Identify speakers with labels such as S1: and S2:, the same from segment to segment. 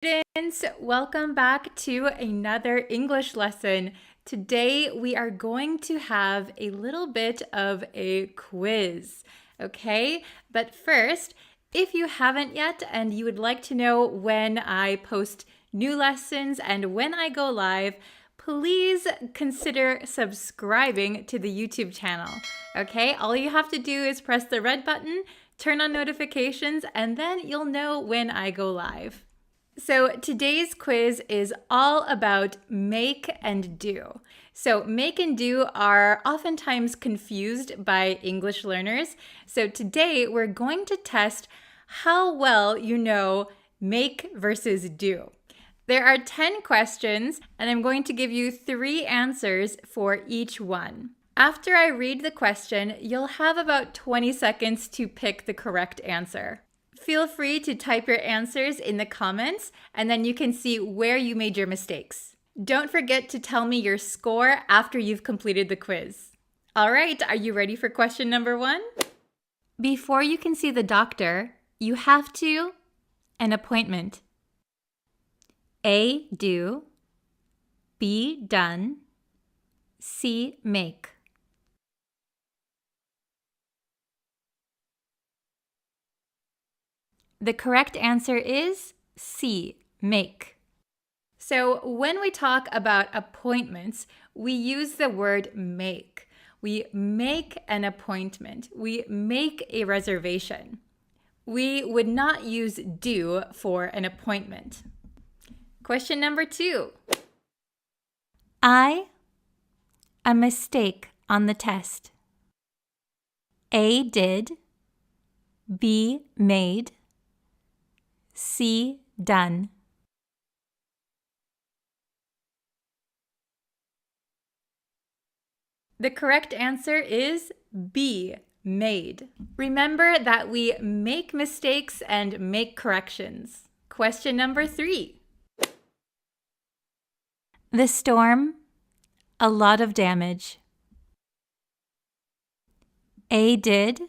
S1: Students, welcome back to another English lesson. Today we are going to have a little bit of a quiz, okay? But first, if you haven't yet and you would like to know when I post new lessons and when I go live, please consider subscribing to the YouTube channel, okay? All you have to do is press the red button, turn on notifications, and then you'll know when I go live. So today's quiz is all about make and do. So make and do are oftentimes confused by English learners. So today we're going to test how well you know make versus do. There are 10 questions, and I'm going to give you 3 answers for each one. After I read the question, you'll have about 20 seconds to pick the correct answer. Feel free to type your answers in the comments, and then you can see where you made your mistakes. Don't forget to tell me your score after you've completed the quiz. All right, are you ready for question number 1? Before you can see the doctor, you have to an appointment. A, do. B, done. C, make. The correct answer is C, make. So when we talk about appointments, we use the word make. We make an appointment. We make a reservation. We would not use do for an appointment. Question number 2. A mistake on the test. A, did. B, made. C, done. The correct answer is B, made. Remember that we make mistakes and make corrections. Question number 3. The storm, a lot of damage. A, did.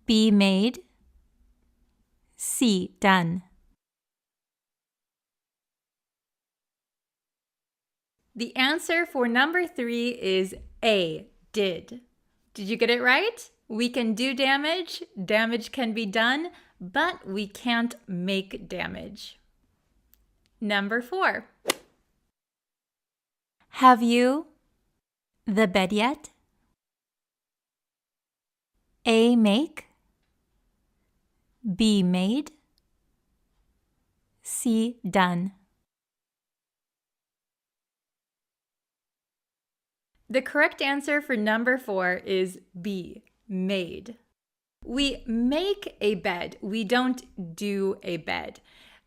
S1: B, made. C, done. The answer for number 3 is A, did. Did you get it right? We can do damage, damage can be done, but we can't make damage. Number 4. Have you the bed yet? A, make. B, made. C, done. The correct answer for number 4 is B, made. We make a bed. We don't do a bed.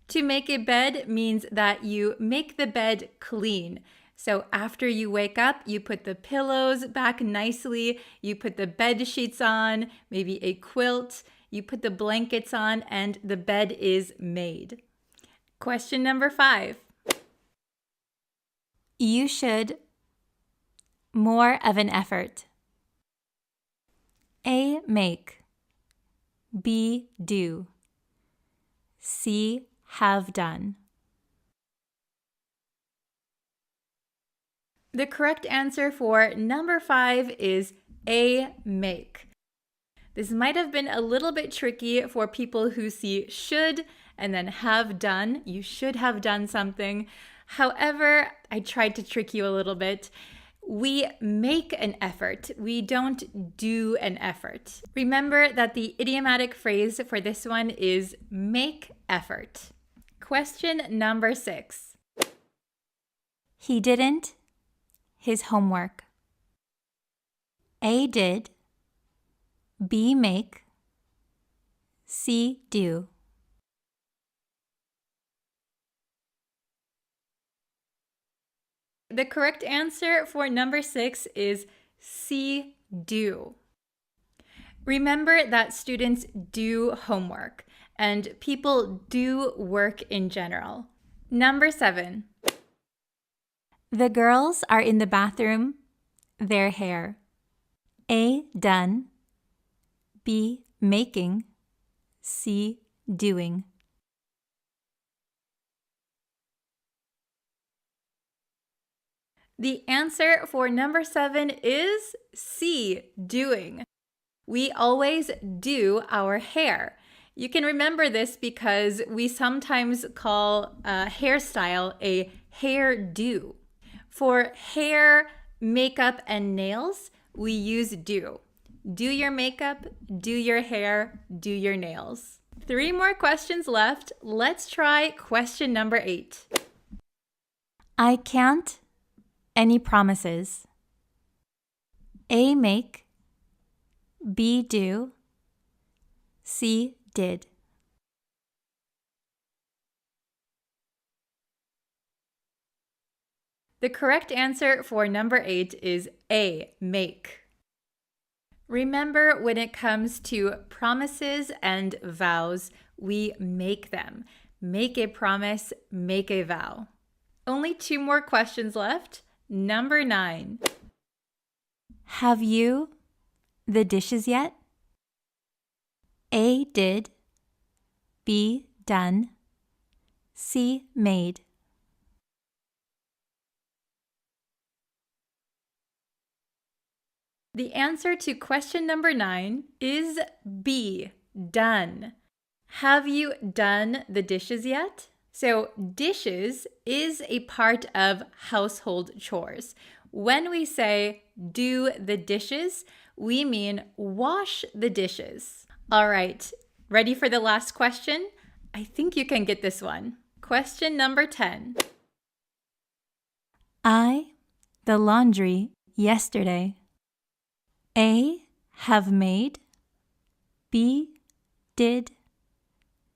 S1: To make a bed means that you make the bed clean. So after you wake up, you put the pillows back nicely, you put the bed sheets on, maybe a quilt, you put the blankets on, and the bed is made. Question number 5. You should more of an effort. A, make. B, do. C, have done. The correct answer for number 5 is A, make. This might have been a little bit tricky for people who see should and then have done. You should have done something. However, I tried to trick you a little bit. We make an effort. We don't do an effort. Remember that the idiomatic phrase for this one is make effort. Question number 6. He didn't his homework. A, did. B, make. C, do. The correct answer for number 6 is C, do. Remember that students do homework and people do work in general. Number 7. The girls are in the bathroom, their hair. A, done. B, making. C, doing. The answer for number 7 is C, doing. We always do our hair. You can remember this because we sometimes call a hairstyle a hairdo. For hair, makeup, and nails, we use do. Do your makeup, do your hair, do your nails. 3 more questions left. Let's try question number 8. I can't any promises. A, make. B, do. C, did. The correct answer for number 8 is A, make. Remember, when it comes to promises and vows, we make them. Make a promise, make a vow. Only 2 more questions left. Number 9. Have you the dishes yet? A, did. B, done. C, made. The answer to question number 9 is B, done. Have you done the dishes yet? So dishes is a part of household chores. When we say do the dishes, we mean wash the dishes. All right, ready for the last question? I think you can get this one. Question number 10. I the laundry yesterday. A, have made. B, did.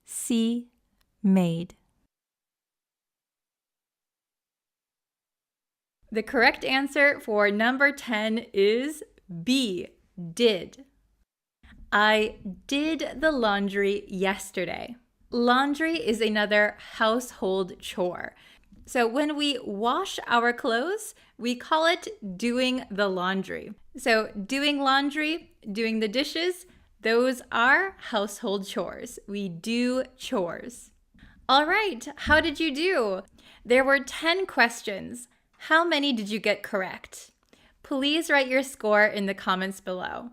S1: C, made. The correct answer for number 10 is B, did. I did the laundry yesterday. Laundry is another household chore. So when we wash our clothes, we call it doing the laundry. So doing laundry, doing the dishes, those are household chores. We do chores. All right, how did you do? There were 10 questions. How many did you get correct? Please write your score in the comments below.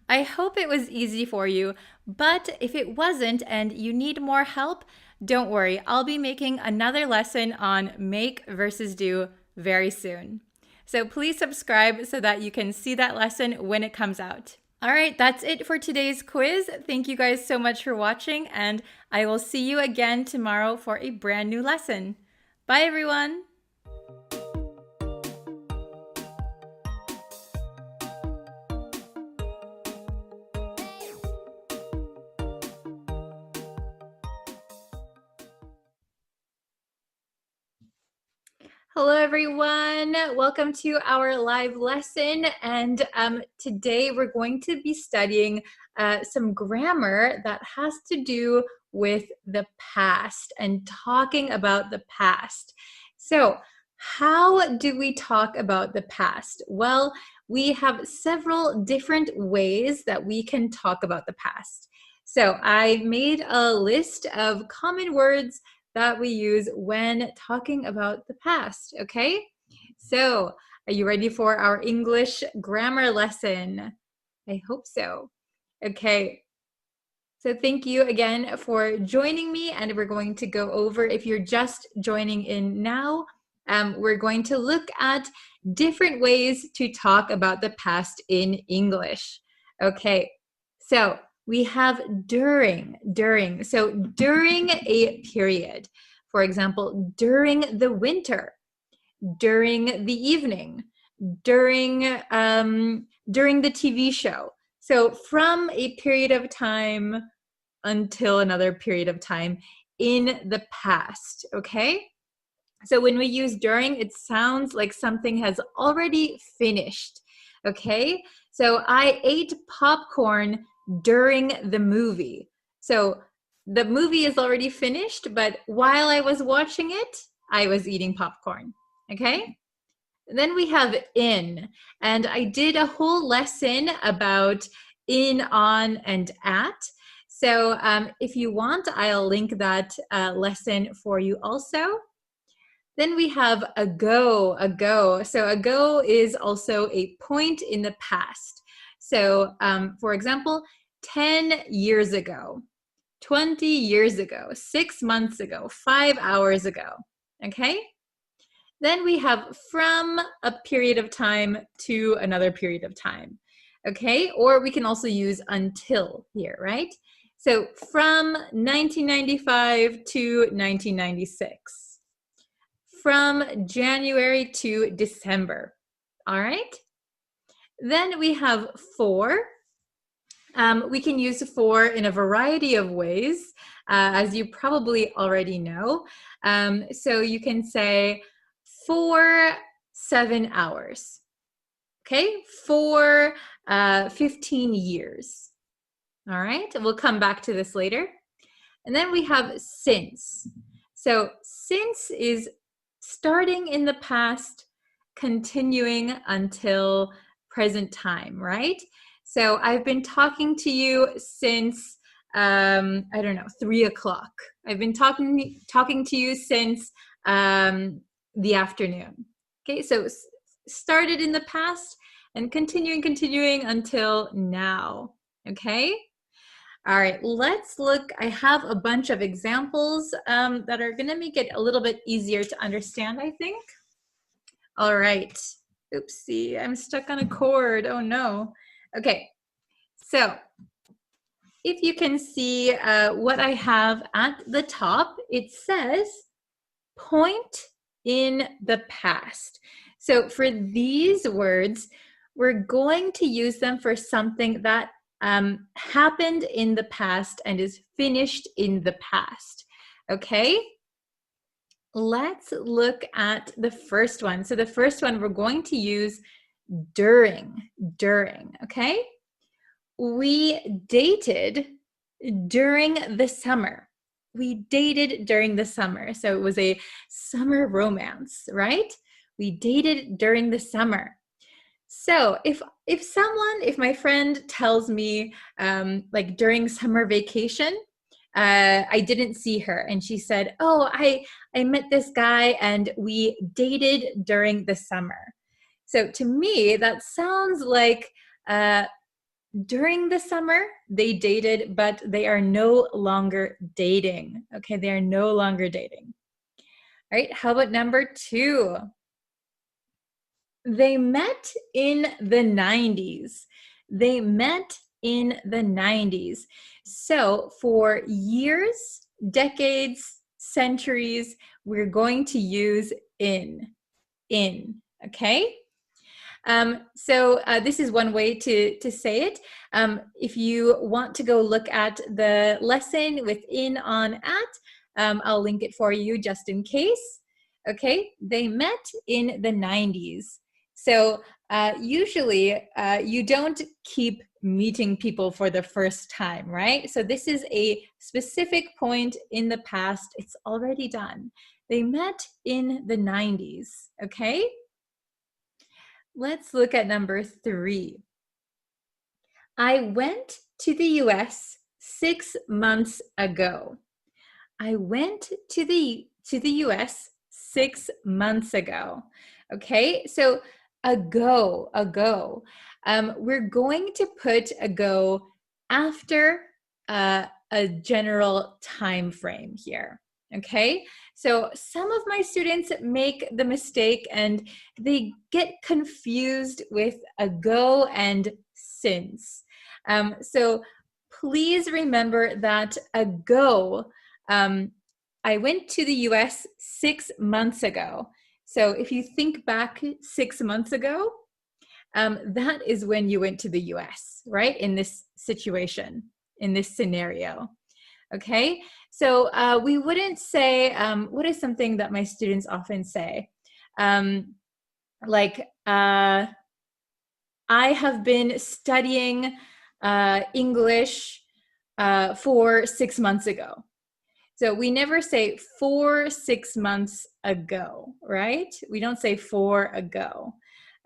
S1: I hope it was easy for you, but if it wasn't and you need more help, don't worry, I'll be making another lesson on make versus do very soon. So please subscribe so that you can see that lesson when it comes out. All right, that's it for today's quiz. Thank you guys so much for watching, and I will see you again tomorrow for a brand new lesson. Bye, everyone. Hello, everyone. Welcome to our live lesson. And today we're going to be studying some grammar that has to do with the past and talking about the past. So, how do we talk about the past? Well, we have several different ways that we can talk about the past. So, I made a list of common words that we use when talking about the past, okay? So, are you ready for our English grammar lesson? I hope so. Okay. So thank you again for joining me, and we're going to go over, if you're just joining in now, we're going to look at different ways to talk about the past in English. Okay, so we have during. So during a period, for example, during the winter, during the evening, during the TV show. So from a period of time until another period of time in the past, okay? So when we use during, it sounds like something has already finished, okay? So I ate popcorn during the movie. So the movie is already finished, but while I was watching it, I was eating popcorn, okay? Then we have in, and I did a whole lesson about in, on, and at. So if you want, I'll link that lesson for you also. Then we have ago, ago. So ago is also a point in the past. So for example, 10 years ago, 20 years ago, 6 months ago, 5 hours ago. Okay? Then we have from a period of time to another period of time. Okay? Or we can also use until here, right? So from 1995 to 1996. From January to December. All right? Then we have for. We can use for in a variety of ways, as you probably already know. So you can say for 7 hours. Okay? For 15 years. All right? We'll come back to this later. And then we have since. So since is starting in the past, continuing until present time, right? So I've been talking to you since, I don't know, 3 o'clock. I've been talking to you since the afternoon. Okay, so started in the past and continuing until now. Okay? All right, let's look. I have a bunch of examples that are going to make it a little bit easier to understand, I think. All right. Oopsie, I'm stuck on a cord. Oh, no. Okay, so if you can see what I have at the top, it says point in the past. So for these words, we're going to use them for something that happened in the past and is finished in the past. Okay? Let's look at the first one. So the first one, we're going to use during, okay? We dated during the summer. We dated during the summer. So it was a summer romance, right? We dated during the summer. So if my friend tells me like during summer vacation, I didn't see her and she said, oh, I met this guy and we dated during the summer. So to me, that sounds like during the summer they dated, but they are no longer dating. Okay, they are no longer dating. All right, how about number 2? They met in the 90s. They met in the 90s. So for years, decades, centuries, we're going to use in, okay? So this is one way to say it. If you want to go look at the lesson with in, on, at, I'll link it for you just in case. Okay, they met in the 90s. So usually you don't keep meeting people for the first time, right? So this is a specific point in the past. It's already done. They met in the 90s, okay? Let's look at number 3. I went to the US 6 months ago. I went to the US 6 months ago. Okay, so ago. We're going to put ago after a general time frame here. Okay, so some of my students make the mistake and they get confused with ago and since. So please remember that ago, I went to the US 6 months ago. So if you think back 6 months ago, that is when you went to the US, right? In this situation, in this scenario. Okay, so we wouldn't say, what is something that my students often say? Like, I have been studying English for 6 months ago. So we never say for 6 months ago, right? We don't say for ago,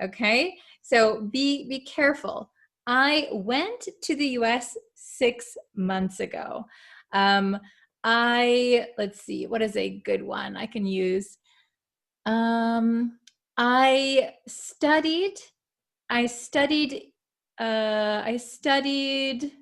S1: okay? So be careful. I went to the US 6 months ago. Let's see, what is a good one I can use? I studied, I studied, I studied,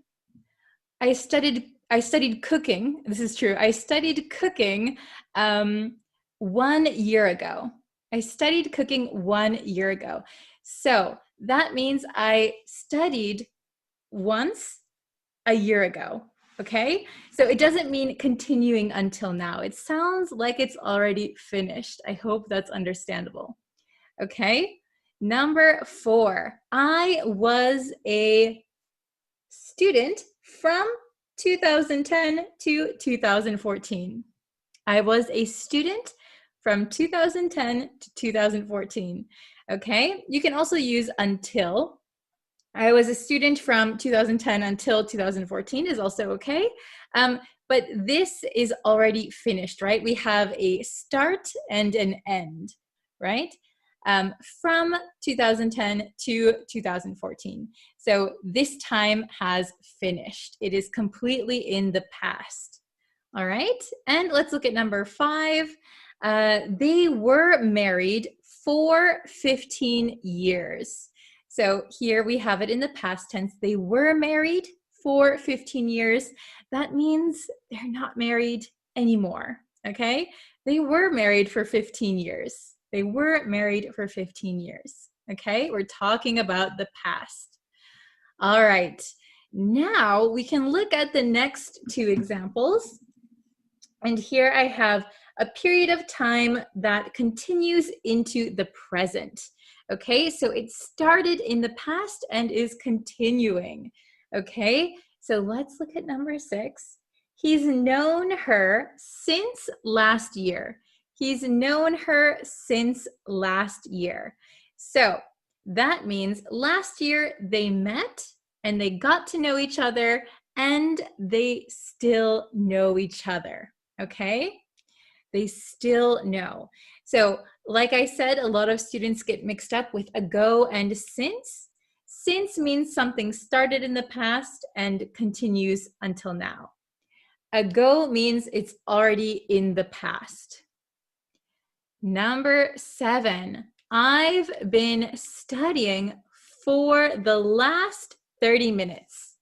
S1: I studied cooking. This is true. I studied cooking 1 year ago. I studied cooking 1 year ago. So that means I studied once a year ago. Okay. So it doesn't mean continuing until now. It sounds like it's already finished. I hope that's understandable. Okay. Number 4, I was a student from 2010 to 2014. I was a student from 2010 to 2014. Okay. You can also use until. I was a student from 2010 until 2014 is also okay. But this is already finished, right? We have a start and an end, right? From 2010 to 2014. So this time has finished. It is completely in the past. All right. And let's look at number 5. They were married for 15 years. So here we have it in the past tense. They were married for 15 years. That means they're not married anymore, okay? They were married for 15 years. They were married for 15 years, okay? We're talking about the past. All right, now we can look at the next 2 examples. And here I have a period of time that continues into the present. Okay, so it started in the past and is continuing. Okay, so let's look at number 6. He's known her since last year. He's known her since last year. So that means last year they met and they got to know each other and they still know each other. Okay, they still know. So like I said, a lot of students get mixed up with ago and since. Since means something started in the past and continues until now. Ago means it's already in the past. Number 7, I've been studying for the last 30 minutes.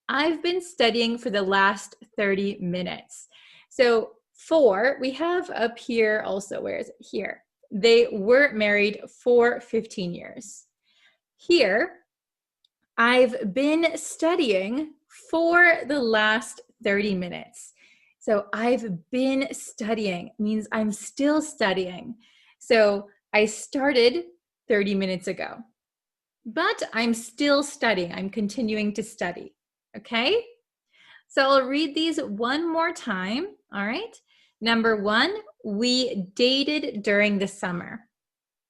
S1: I've been studying for the last 30 minutes. So 4, we have up here also, where is it? Here. They were married for 15 years. Here, I've been studying for the last 30 minutes. So I've been studying means I'm still studying. So I started 30 minutes ago, but I'm still studying. I'm continuing to study. Okay? So I'll read these one more time. All right. Number 1, we dated during the summer.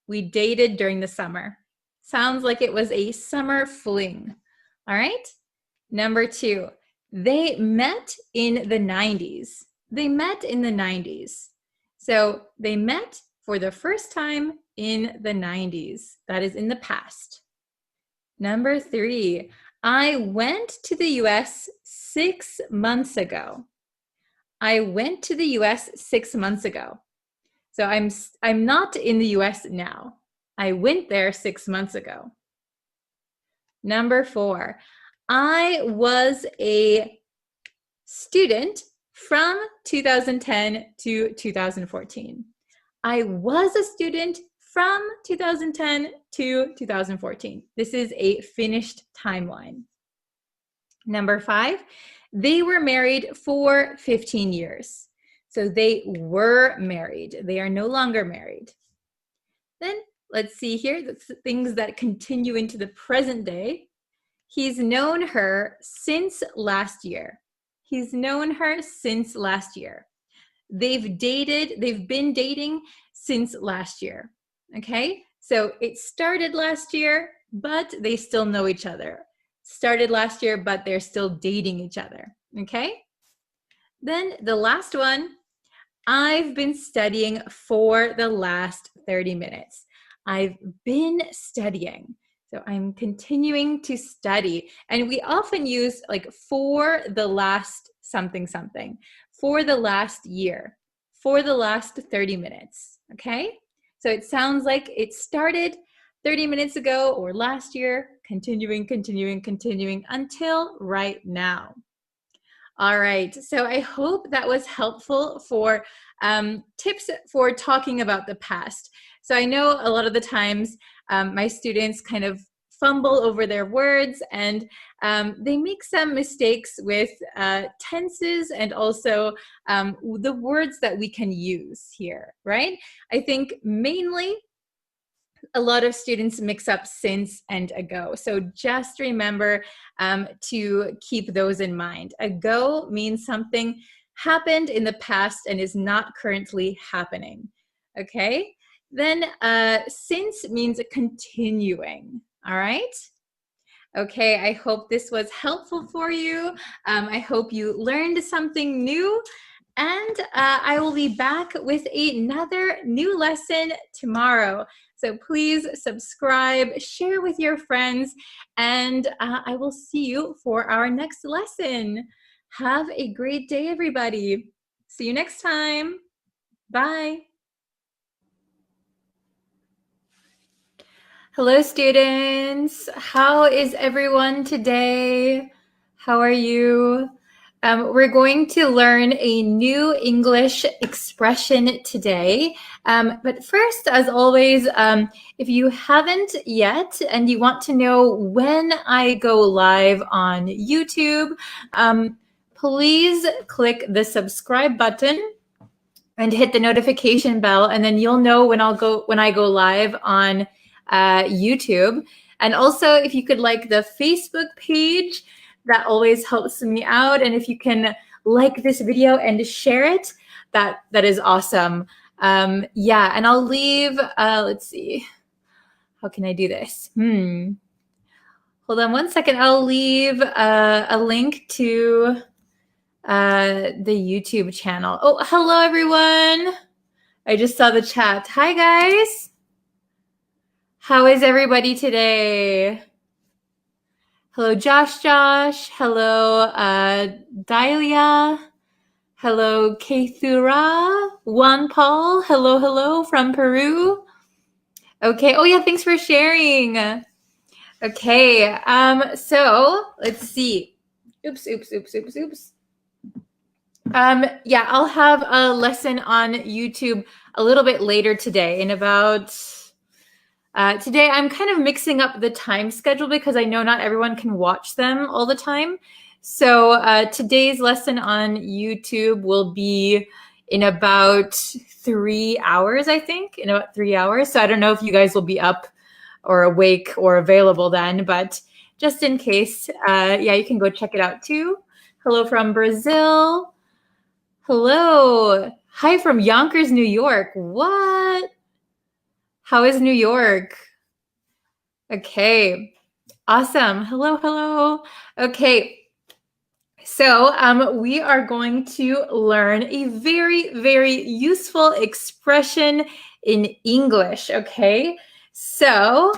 S1: We dated during the summer. Sounds like it was a summer fling. All right. Number 2, they met in the 90s. They met in the 90s. So they met for the first time in the 90s. That is in the past. Number 3, I went to the US 6 months ago. I went to the US 6 months ago. So I'm not in the US now. I went there 6 months ago. Number 4, I was a student from 2010 to 2014. I was a student from 2010 to 2014. This is a finished timeline. Number 5, they were married for 15 years. So they were married. They are no longer married. Then let's see here, the things that continue into the present day. He's known her since last year. He's known her since last year. They've been dating since last year. Okay, so it started last year, but they still know each other. Started last year, but they're still dating each other. Okay, then the last one, I've been studying for the last 30 minutes. I've been studying. So I'm continuing to study. And we often use like for the last something something, for the last year, for the last 30 minutes, okay? So it sounds like it started 30 minutes ago or last year, continuing until right now. All right, so I hope that was helpful for tips for talking about the past. So I know a lot of the times my students kind of fumble over their words and they make some mistakes with tenses and also the words that we can use here, right? I think mainly a lot of students mix up since and ago. So just remember to keep those in mind. Ago means something happened in the past and is not currently happening. Okay? Then since means continuing. All right? Okay, I hope this was helpful for you. I hope you learned something new. And I will be back with another new lesson tomorrow. So please subscribe, share with your friends, and I will see you for our next lesson. Have a great day, everybody. See you next time. Bye. Hello, students. How is everyone today? How are you? We're going to learn a new English expression today. But first, as always, if you haven't yet and you want to know when I go live on YouTube, please click the subscribe button and hit the notification bell, and then you'll know when I go live on YouTube. And also, if you could like the Facebook page, that always helps me out. And if you can like this video and share it, that is awesome. Yeah, and I'll leave, let's see, how can I do this? Hold on one second. I'll leave a link to the YouTube channel. Oh, hello, everyone. I just saw the chat. Hi, guys. How is everybody today? Hello, Josh. Hello, Dahlia. Hello, Keithura. Juan Paul. Hello from Peru. Okay. Oh, yeah. Thanks for sharing. Okay. So let's see. Oops. Yeah, I'll have a lesson on YouTube a little bit later today in about today I'm kind of mixing up the time schedule because I know not everyone can watch them all the time. So today's lesson on YouTube will be in about 3 hours, I think, in about 3 hours. So I don't know if you guys will be up or awake or available then, but just in case, yeah, you can go check it out too. Hello from Brazil. Hello. Hi from Yonkers, New York. What? How is New York? Okay. Awesome. Hello. Okay. So we are going to learn a very, very useful expression in English. Okay. So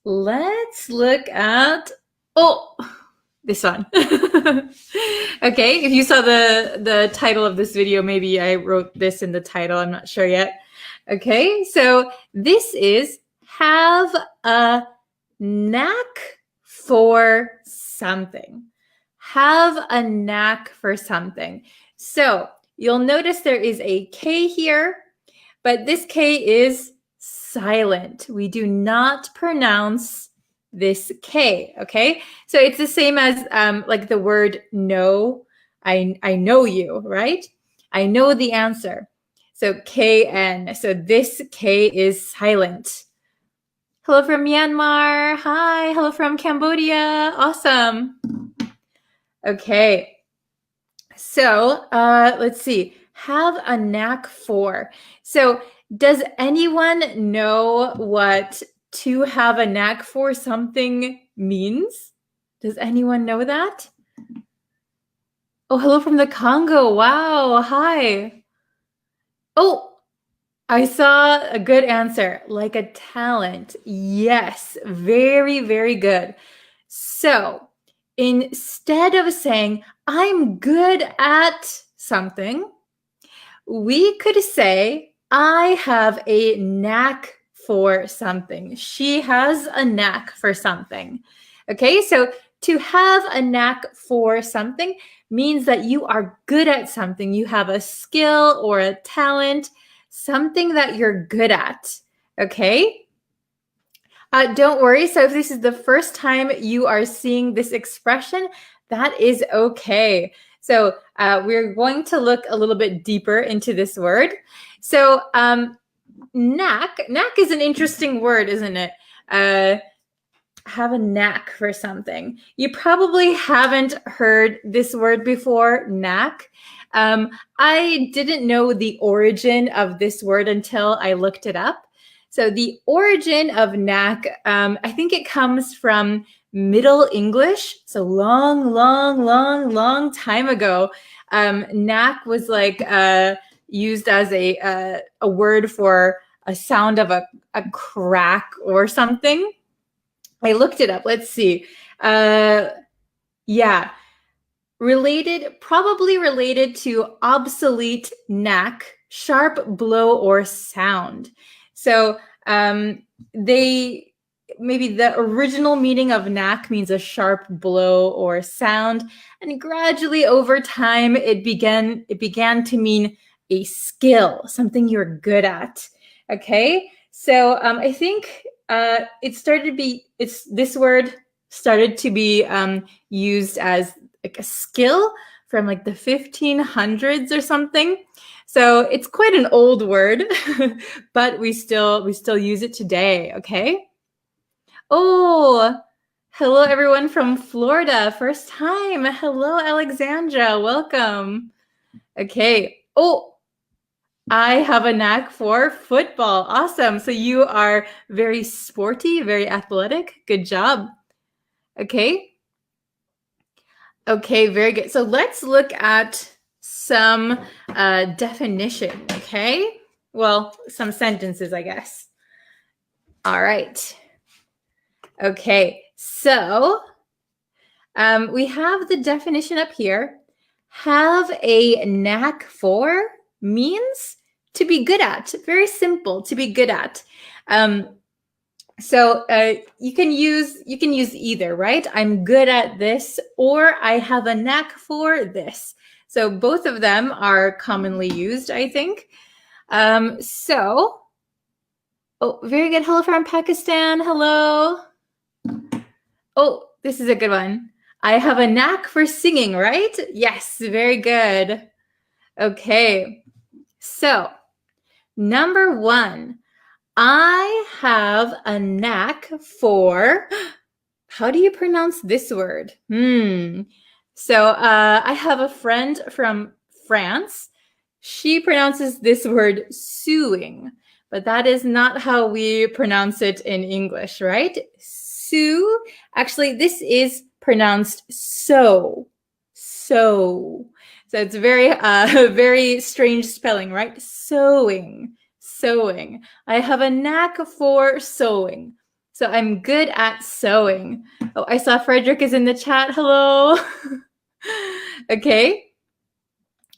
S1: let's look at, this one. Okay, if you saw the title of this video, maybe I wrote this in the title, I'm not sure yet. Okay, so this is have a knack for something. Have a knack for something. So you'll notice there is a K here, but this K is silent. We do not pronounce this K, okay? So it's the same as like the word know. I know you, right? I know the answer. So KN. So this K is silent. Hello from Myanmar. Hi. Hello from Cambodia. Awesome. Okay. So let's see. Have a knack for. So does anyone know what to have a knack for something means? Does anyone know that? Oh, hello from the Congo. Wow. Hi. Oh, I saw a good answer. Like a talent. Yes. Very, very good. So instead of saying, I'm good at something, we could say, I have a knack for something. She has a knack for something. Okay, so to have a knack for something means that you are good at something. You have a skill or a talent, something that you're good at. Okay? Don't worry. So if this is the first time you are seeing this expression, that is okay. So we're going to look a little bit deeper into this word. So knack is an interesting word, isn't it? Have a knack for something. You probably haven't heard this word before, knack. I didn't know the origin of this word until I looked it up. So the origin of knack, I think it comes from Middle English. So long time ago. Knack was like used as a word for a sound of a crack or something. I looked it up. Let's see. Yeah. Probably related to obsolete knack, sharp blow or sound. So maybe the original meaning of knack means a sharp blow or sound, and gradually over time it began to mean a skill, something you're good at. Okay, so I think this word started to be used as like a skill from like the 1500s or something. So it's quite an old word, but we still use it today, okay? Oh, hello everyone from Florida. First time. Hello, Alexandra. Welcome. Okay. Oh, I have a knack for football. Awesome. So you are very sporty, very athletic. Good job. Okay. Okay, very good. So let's look at some definition, okay? Well, some sentences, I guess. All right. Okay, so we have the definition up here. Have a knack for means to be good at. Very simple, to be good at. So you can use either, right? I'm good at this, or I have a knack for this. So both of them are commonly used, I think. Oh, very good. Hello from Pakistan. Hello. Oh, this is a good one. I have a knack for singing, right? Yes, very good. Okay. So, number 1. I have a knack for, how do you pronounce this word? So I have a friend from France. She pronounces this word suing, but that is not how we pronounce it in English, right? Sue. Actually, this is pronounced so. So it's very, very strange spelling, right? Sewing. I have a knack for sewing. So I'm good at sewing. Oh, I saw Frederick is in the chat. Hello. Okay.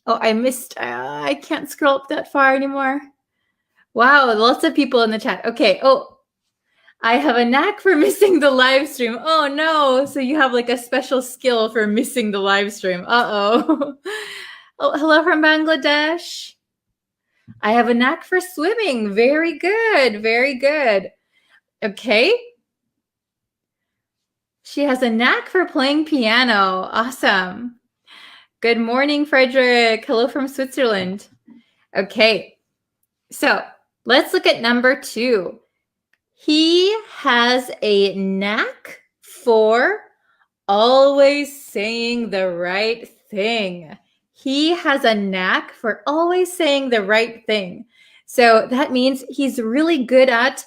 S1: Oh, I can't scroll up that far anymore. Wow, lots of people in the chat. Okay. Oh, I have a knack for missing the live stream. Oh no. So you have like a special skill for missing the live stream. Uh-oh. Oh, hello from Bangladesh. I have a knack for swimming. Very good. Very good. Okay. She has a knack for playing piano. Awesome. Good morning, Frederick. Hello from Switzerland. Okay. So let's look at number 2. He has a knack for always saying the right thing. He has a knack for always saying the right thing. So that means he's really good at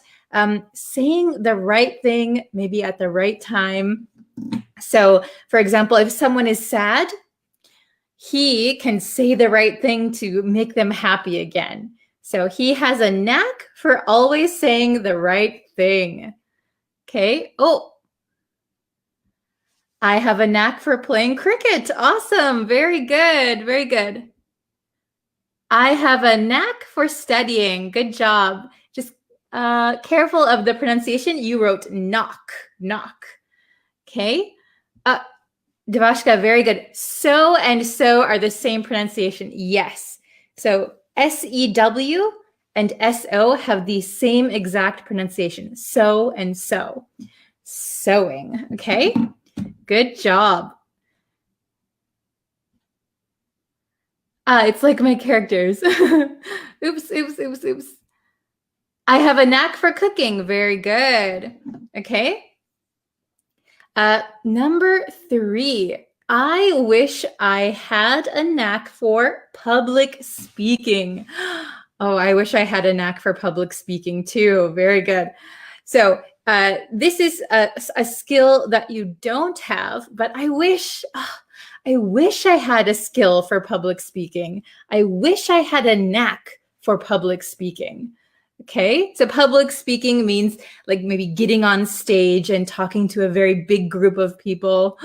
S1: saying the right thing, maybe at the right time. So, for example, if someone is sad, he can say the right thing to make them happy again. So he has a knack for always saying the right thing. Okay. Oh, I have a knack for playing cricket. Awesome. Very good. Very good. I have a knack for studying. Good job. Just careful of the pronunciation. You wrote knock, knock. Okay. Devashka, very good. So and so are the same pronunciation. Yes. So SEW and SO have the same exact pronunciation. So and so. Sewing. Okay. Good job. It's like my characters. Oops, oops, oops, oops. I have a knack for cooking. Very good. Okay. Number 3. I wish I had a knack for public speaking. Oh, I wish I had a knack for public speaking too. Very good. So this is a skill that you don't have, but I wish I had a skill for public speaking. I wish I had a knack for public speaking. Okay, so public speaking means like maybe getting on stage and talking to a very big group of people.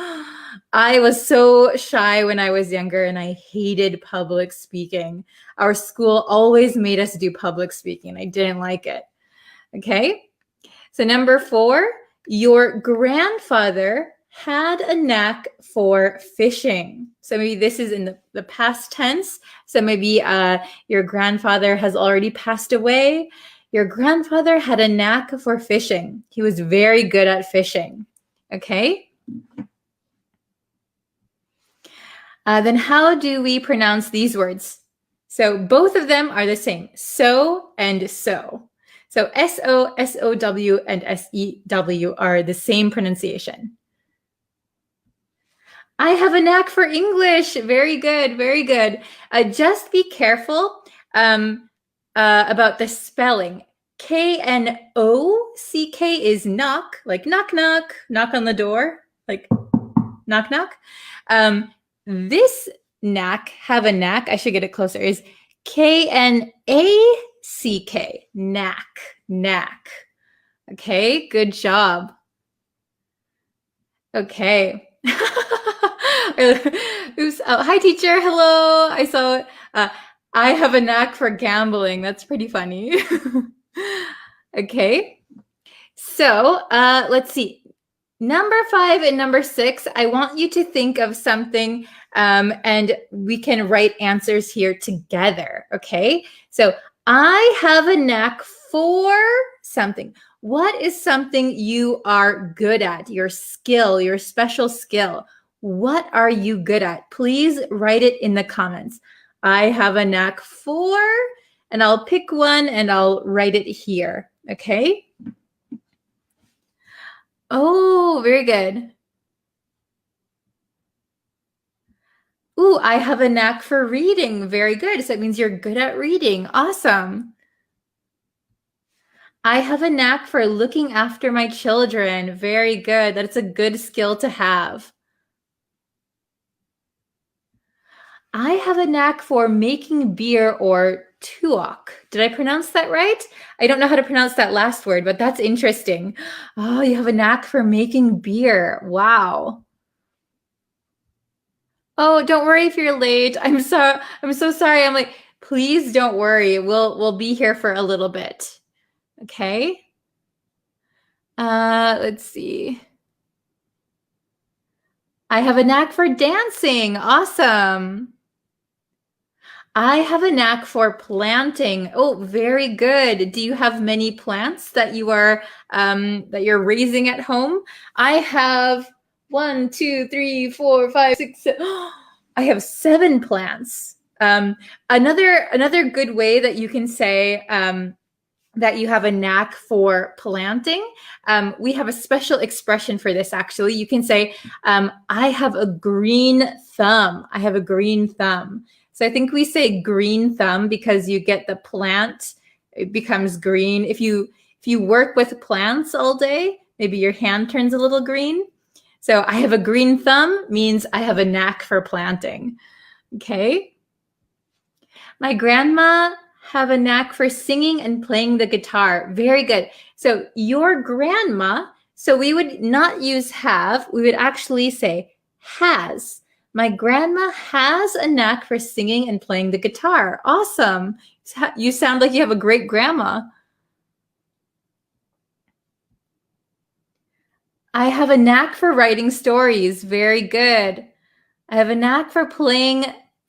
S1: I was so shy when I was younger and I hated public speaking. Our school always made us do public speaking. I didn't like it. Okay, so number 4, your grandfather had a knack for fishing. So maybe this is in the past tense. So maybe your grandfather has already passed away. Your grandfather had a knack for fishing. He was very good at fishing. Okay. Then how do we pronounce these words? So both of them are the same. So and so. So S-O, S-O-W, and S-E-W are the same pronunciation. I have a knack for English. Very good, very good. Just be careful about the spelling. K-N-O-C-K is knock, like knock, knock, knock on the door, like knock, knock. This knack, have a knack, I should get it closer, is K-N-A-C-K, knack, knack. Okay, good job. Okay. Oops. Oh, hi, teacher. Hello. I saw I have a knack for gambling. That's pretty funny. Okay. So let's see. Number 5 and number 6, I want you to think of something and we can write answers here together. Okay. So I have a knack for something. What is something you are good at? Your skill, your special skill. What are you good at? Please write it in the comments. I have a knack for, and I'll pick one and I'll write it here. Okay? Oh, very good. Ooh, I have a knack for reading. Very good. So it means you're good at reading. Awesome. I have a knack for looking after my children. Very good. That's a good skill to have. I have a knack for making beer or tuok. Did I pronounce that right? I don't know how to pronounce that last word, but that's interesting. Oh, you have a knack for making beer. Wow. Oh, don't worry if you're late. I'm so sorry. I'm like, please don't worry. We'll be here for a little bit. Okay. Let's see. I have a knack for dancing. Awesome. I have a knack for planting. Oh, very good. Do you have many plants that you're raising at home? I have 1, 2, 3, 4, 5, 6, 7. I have 7 plants. Another good way that you can say that you have a knack for planting. We have a special expression for this, actually. You can say, I have a green thumb. I have a green thumb. So I think we say green thumb because you get the plant, it becomes green. If you work with plants all day, maybe your hand turns a little green. So I have a green thumb means I have a knack for planting. Okay. My grandma have a knack for singing and playing the guitar. Very good. So your grandma, so we would not use have, we would actually say has. My grandma has a knack for singing and playing the guitar. Awesome. You sound like you have a great grandma. I have a knack for writing stories. Very good. I have a knack for playing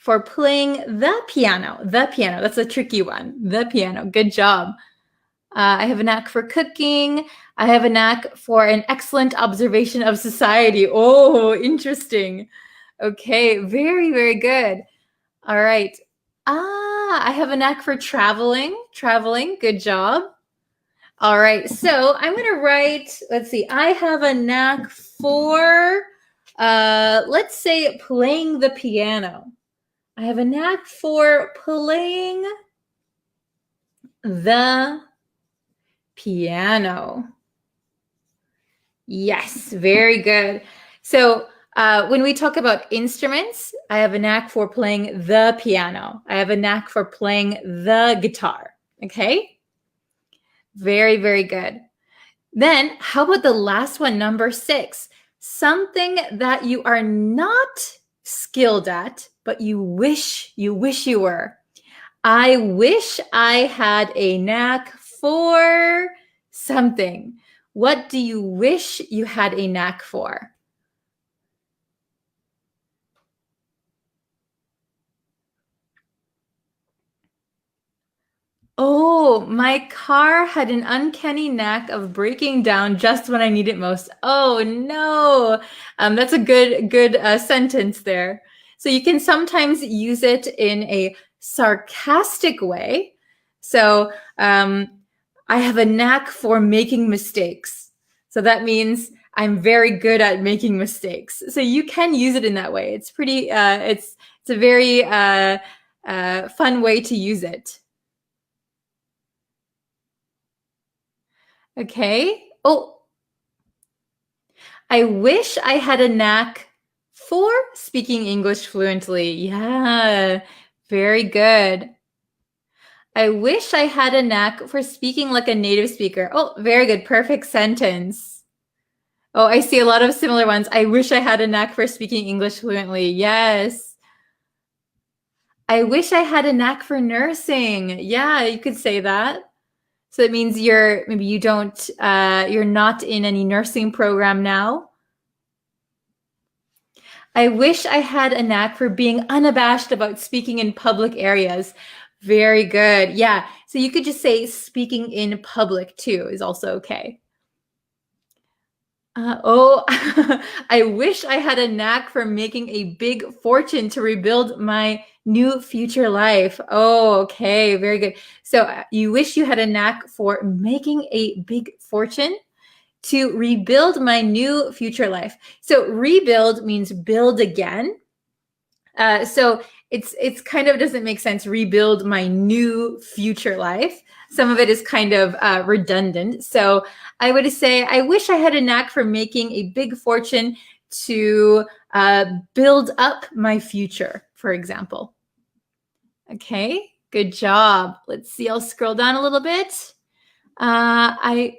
S1: the piano. The piano. That's a tricky one. The piano. Good job. I have a knack for cooking. I have a knack for an excellent observation of society. Oh, interesting. Okay, very, very good. All right. I have a knack for traveling. Traveling. Good job. All right. So I'm going to write, let's see. I have a knack for, let's say, playing the piano. I have a knack for playing the piano. Yes, very good. So when we talk about instruments, I have a knack for playing the piano. I have a knack for playing the guitar. Okay? Very, very good. Then how about the last one, number 6? Something that you are not skilled at, but you wish you were. I wish I had a knack for something. What do you wish you had a knack for? Oh, my car had an uncanny knack of breaking down just when I need it most. Oh no, that's a good sentence there. So you can sometimes use it in a sarcastic way. So I have a knack for making mistakes. So that means I'm very good at making mistakes. So you can use it in that way. It's pretty. It's a very fun way to use it. Okay. Oh, I wish I had a knack for speaking English fluently. Yeah, very good. I wish I had a knack for speaking like a native speaker. Oh, very good. Perfect sentence. Oh, I see a lot of similar ones. I wish I had a knack for speaking English fluently. Yes. I wish I had a knack for nursing. Yeah, you could say that. So it means you're not in any nursing program now. I wish I had a knack for being unabashed about speaking in public areas. Very good. Yeah. So you could just say speaking in public too is also okay. I wish I had a knack for making a big fortune to rebuild my new future life. Oh, okay. Very good. So you wish you had a knack for making a big fortune to rebuild my new future life. So rebuild means build again. So it's kind of doesn't make sense. Rebuild my new future life. Some of it is kind of redundant. So I would say I wish I had a knack for making a big fortune to build up my future, for example. Okay, good job. Let's see. I'll scroll down a little bit. I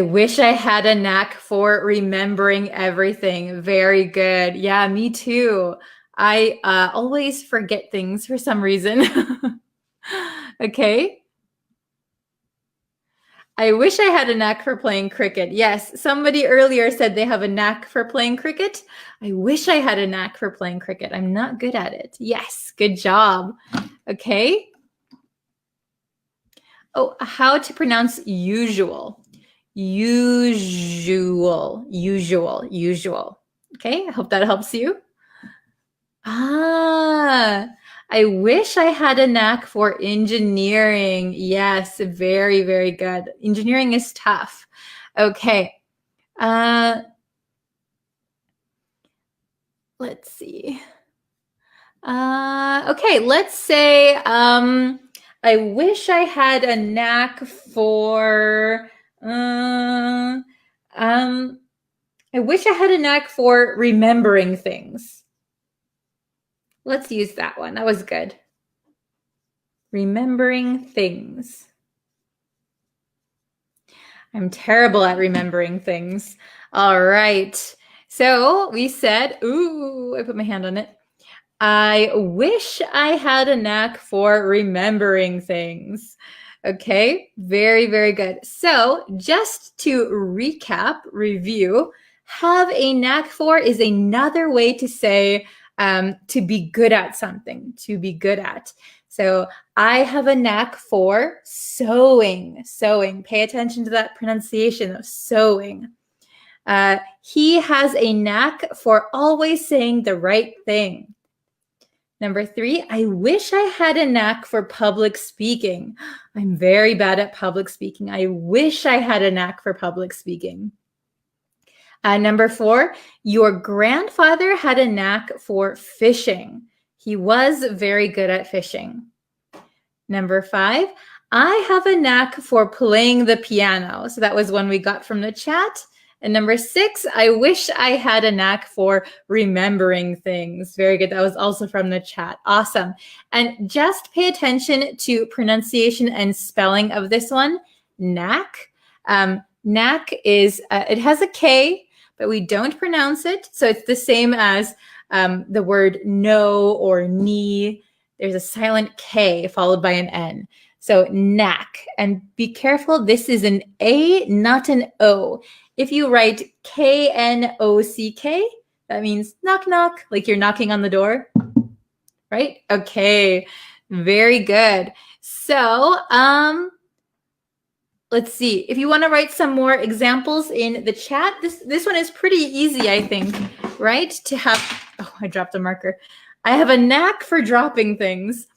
S1: wish I had a knack for remembering everything. Very good. Yeah, me too. I always forget things for some reason. Okay. I wish I had a knack for playing cricket. Yes, somebody earlier said they have a knack for playing cricket. I wish I had a knack for playing cricket. I'm not good at it. Yes, good job. Okay. Oh, how to pronounce usual. Usual. Okay, I hope that helps you. I wish I had a knack for engineering. Yes, very, very good. Engineering is tough. Okay. Let's see. Okay, let's say I wish I had a knack for I wish I had a knack for remembering things. Let's use that one. That was good. Remembering things. I'm terrible at remembering things. All right. So we said, ooh, I put my hand on it. I wish I had a knack for remembering things. Okay, very, very good. So just to recap, review, have a knack for is another way to say to be good at something, to be good at. So I have a knack for sewing, sewing. Pay attention to that pronunciation of sewing. He has a knack for always saying the right thing. Number 3, I wish I had a knack for public speaking. I'm very bad at public speaking. I wish I had a knack for public speaking. Number 4, your grandfather had a knack for fishing. He was very good at fishing. Number 5, I have a knack for playing the piano. So that was one we got from the chat. And number 6, I wish I had a knack for remembering things. Very good. That was also from the chat. Awesome. And just pay attention to pronunciation and spelling of this one. Knack. Knack is, it has a K, but we don't pronounce it. So it's the same as the word no or knee. There's a silent K followed by an N. So knack. And be careful, this is an A, not an O. If you write K-N-O-C-K, that means knock, knock, like you're knocking on the door, right? Okay, very good. So let's see. If you want to write some more examples in the chat, this one is pretty easy, I think, right? To have, oh, I dropped a marker. I have a knack for dropping things.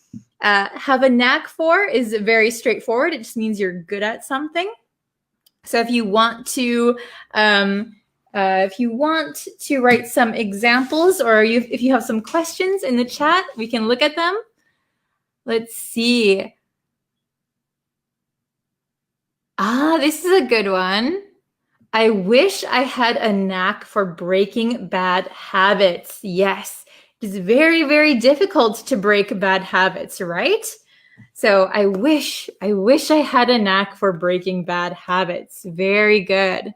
S1: Have a knack for is very straightforward. It just means you're good at something. So if you want to write some examples, or if you have some questions in the chat, we can look at them. Let's see. This is a good one. I wish I had a knack for breaking bad habits. Yes, it's very, very difficult to break bad habits, right? So I wish I had a knack for breaking bad habits. Very good.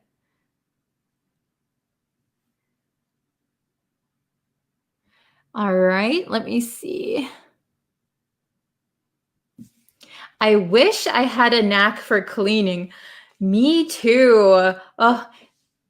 S1: All right, let me see. I wish I had a knack for cleaning. Me too. Oh,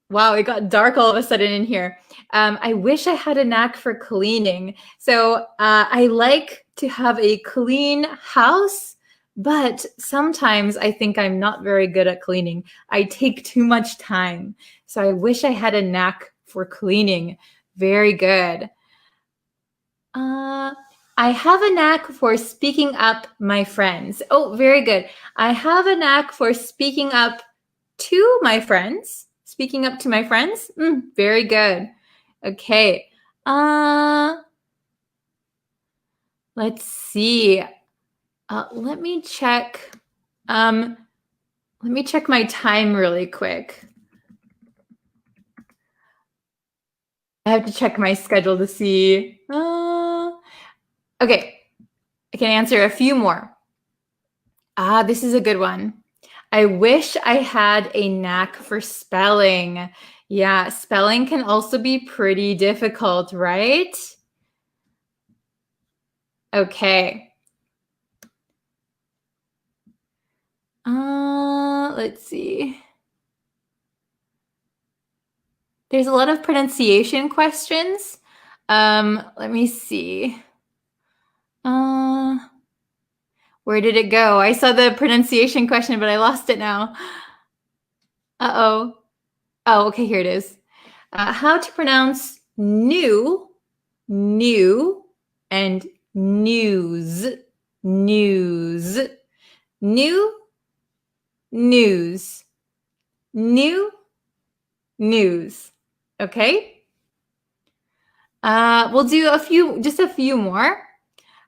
S1: wow, it got dark all of a sudden in here. I wish I had a knack for cleaning. So I like to have a clean house, but sometimes I think I'm not very good at cleaning. I take too much time. So I wish I had a knack for cleaning. Very good. I have a knack for speaking up my friends. Oh, very good. I have a knack for speaking up to my friends. Speaking up to my friends? Very good. Okay. Let's see. Let me check. Let me check my time really quick. I have to check my schedule to see. Okay. I can answer a few more. This is a good one. I wish I had a knack for spelling. Yeah, spelling can also be pretty difficult, right? Okay. Let's see. There's a lot of pronunciation questions. Let me see. Where did it go? I saw the pronunciation question, but I lost it now. Uh-oh. Oh, okay, here it is. How to pronounce new, and news, news, new, news, new, news. Okay? We'll do just a few more.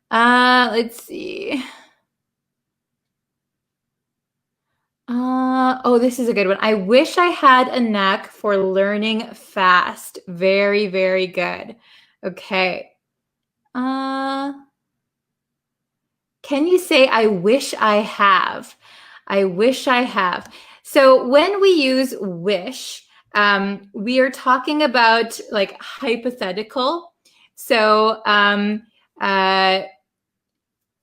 S1: Let's see. Oh, this is a good one. I wish I had a knack for learning fast. Very, very good. Okay. Can you say, I wish I have? I wish I have. So when we use wish, We are talking about like hypothetical. So,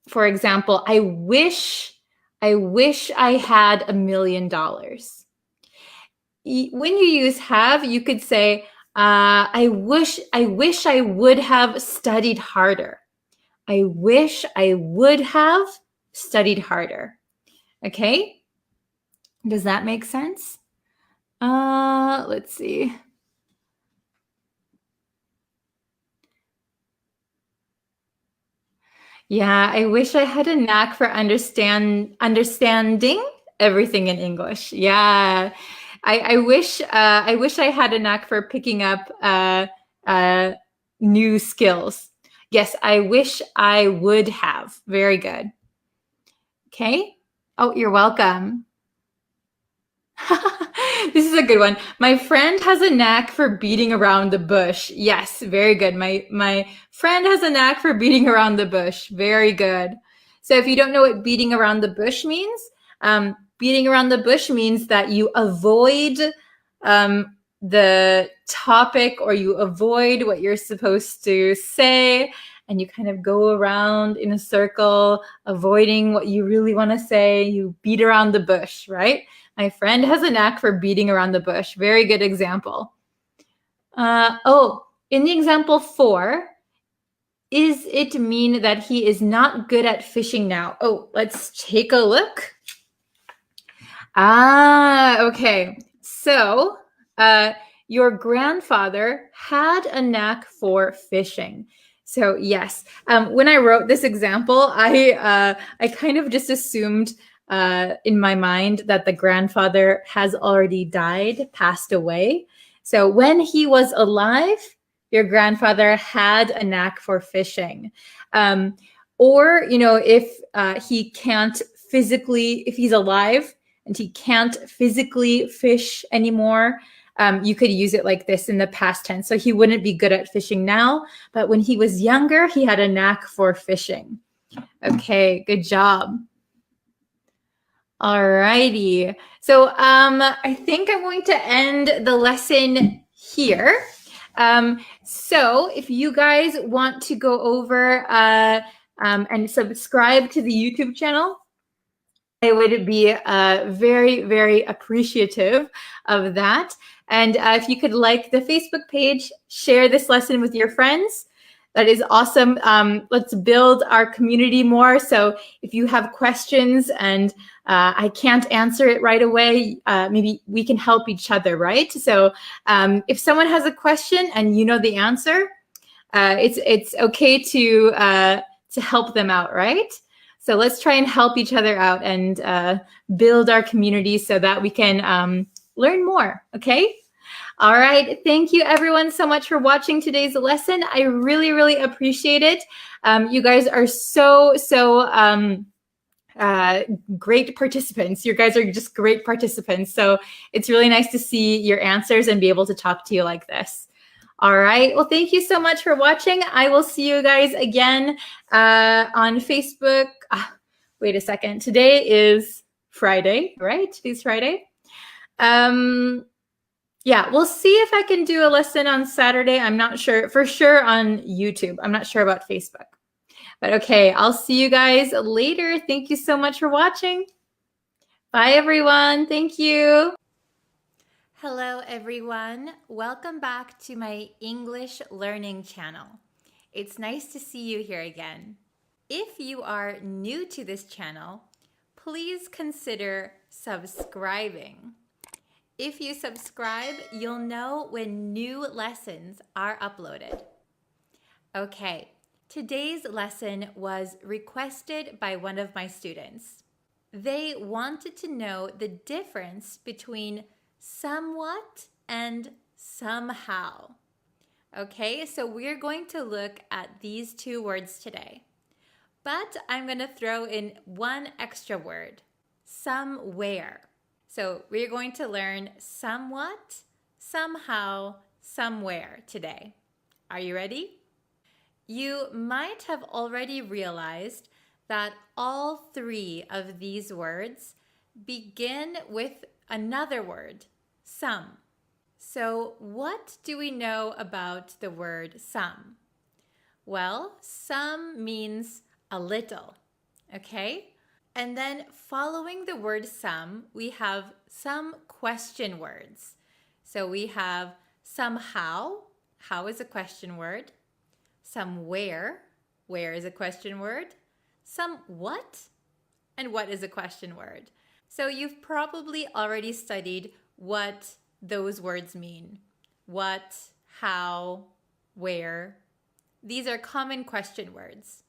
S1: for example, I wish I had $1 million. When you use have, you could say, I wish I would have studied harder. I wish I would have studied harder. Okay? Does that make sense? Let's see. Yeah, I wish I had a knack for understanding everything in English. Yeah. I wish I had a knack for picking up uh, new skills. Yes, I wish I would have. Very good. Okay. Oh, you're welcome. This is a good one. My friend has a knack for beating around the bush. Yes, very good. My friend has a knack for beating around the bush. Very good. So if you don't know what beating around the bush means, beating around the bush means that you avoid the topic or you avoid what you're supposed to say and you kind of go around in a circle, avoiding what you really want to say. You beat around the bush, right? My friend has a knack for beating around the bush. Very good example. In the example 4, is it mean that he is not good at fishing now? Oh, let's take a look. Okay. So, your grandfather had a knack for fishing. So yes, when I wrote this example, I kind of just assumed in my mind that the grandfather has already died, passed away. So when he was alive, your grandfather had a knack for fishing. Or, if he can't physically, if he's alive and he can't physically fish anymore, you could use it like this in the past tense. So he wouldn't be good at fishing now, but when he was younger, he had a knack for fishing. Okay, good job. All righty. So I think I'm going to end the lesson here. So if you guys want to go over and subscribe to the YouTube channel, I would be very, very appreciative of that. And if you could like the Facebook page, share this lesson with your friends. That is awesome. Let's build our community more. So if you have questions and I can't answer it right away, maybe we can help each other, right? So if someone has a question and you know the answer, it's okay to help them out, right? So let's try and help each other out and build our community so that we can learn more, okay? All right. Thank you, everyone, so much for watching today's lesson. I really, really appreciate it. You guys are so great participants. You guys are just great participants. So it's really nice to see your answers and be able to talk to you like this. All right. Well, thank you so much for watching. I will see you guys again on Facebook. Wait a second. Today is Friday, right? Today's Friday. Yeah, we'll see if I can do a lesson on Saturday. I'm not sure. For sure on YouTube. I'm not sure about Facebook. But okay, I'll see you guys later. Thank you so much for watching. Bye, everyone. Thank you. Hello, everyone. Welcome back to my English learning channel. It's nice to see you here again. If you are new to this channel, please consider subscribing. If you subscribe, you'll know when new lessons are uploaded. Okay, today's lesson was requested by one of my students. They wanted to know the difference between somewhat and somehow. Okay, so we're going to look at these two words today. But I'm going to throw in one extra word, somewhere. So we're going to learn somewhat, somehow, somewhere today. Are you ready? You might have already realized that all 3 of these words begin with another word, some. So, what do we know about the word some? Well, some means a little, okay? And then following the word some, we have some question words. So we have somehow, how is a question word? Somewhere, where is a question word? Somewhat, and what is a question word? So you've probably already studied what those words mean. What, how, where. These are common question words.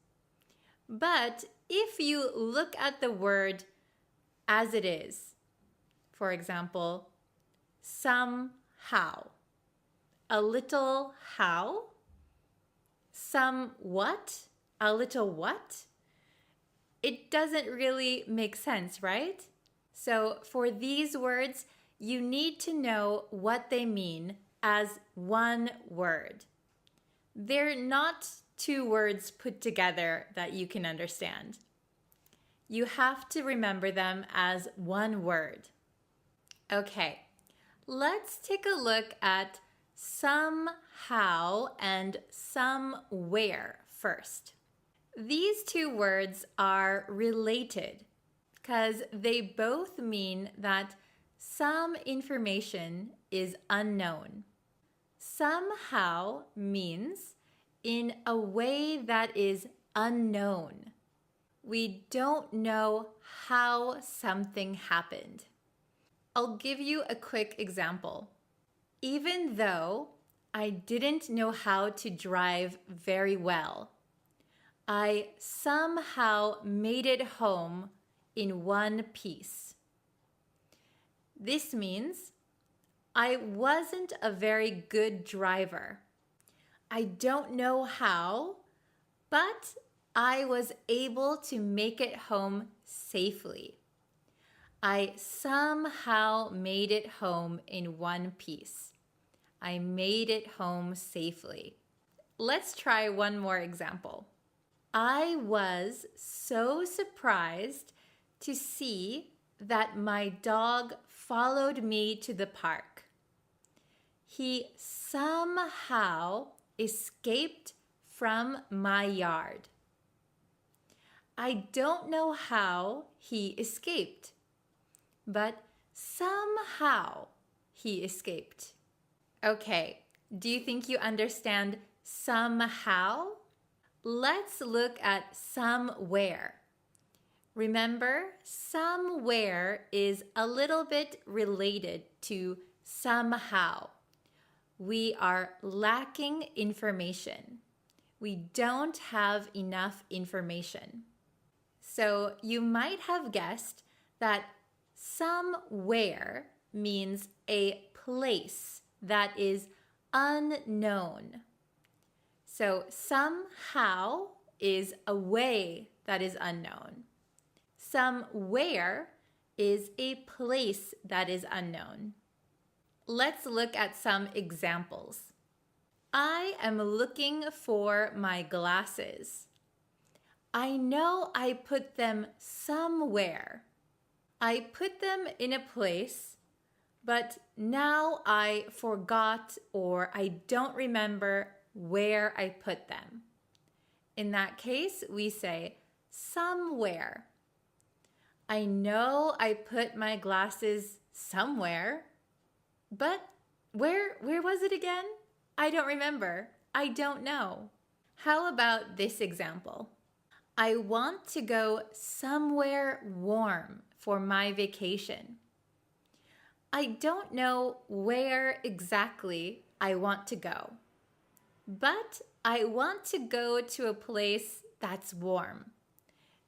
S1: But if you look at the word as it is, for example, somehow, a little how, somewhat, a little what, it doesn't really make sense, right? So for these words, you need to know what they mean as one word. They're not two words put together that you can understand. You have to remember them as one word. Okay, let's take a look at somehow and somewhere first. These two words are related because they both mean that some information is unknown. Somehow means in a way that is unknown. We don't know how something happened. I'll give you a quick example. Even though I didn't know how to drive very well, I somehow made it home in one piece. This means I wasn't a very good driver. I don't know how, but I was able to make it home safely. I somehow made it home in one piece. I made it home safely. Let's try one more example. I was so surprised to see that my dog followed me to the park. He somehow escaped from my yard. I don't know how he escaped, but somehow he escaped. Okay, do you think you understand somehow? Let's look at somewhere. Remember, somewhere is a little bit related to somehow. We are lacking information. We don't have enough information. So you might have guessed that somewhere means a place that is unknown. So somehow is a way that is unknown. Somewhere is a place that is unknown. Let's look at some examples. I am looking for my glasses. I know I put them somewhere. I put them in a place, but now I forgot or I don't remember where I put them. In that case, we say somewhere. I know I put my glasses somewhere, but where was it again? I don't remember. I don't know. How about this example? I want to go somewhere warm for my vacation. I don't know where exactly I want to go, but I want to go to a place that's warm.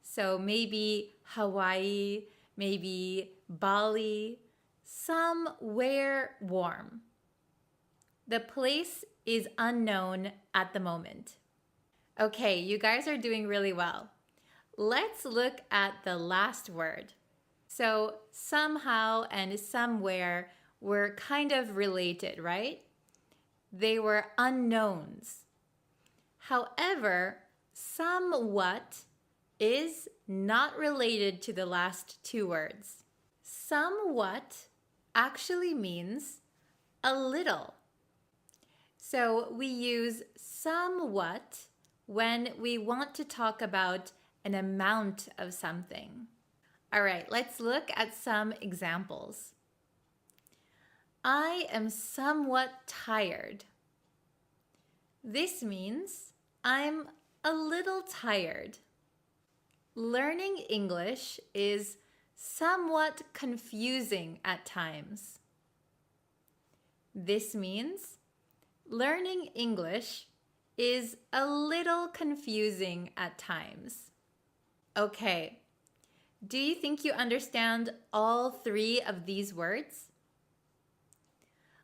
S1: So maybe Hawaii, maybe Bali, somewhere warm. The place is unknown at the moment. Okay, you guys are doing really well. Let's look at the last word. So somehow and somewhere were kind of related, right? They were unknowns. However, somewhat is not related to the last two words. Somewhat actually means a little. So we use somewhat when we want to talk about an amount of something. All right, let's look at some examples. I am somewhat tired. This means I'm a little tired. Learning English is somewhat confusing at times. This means learning English is a little confusing at times. Okay, do you think you understand all three of these words?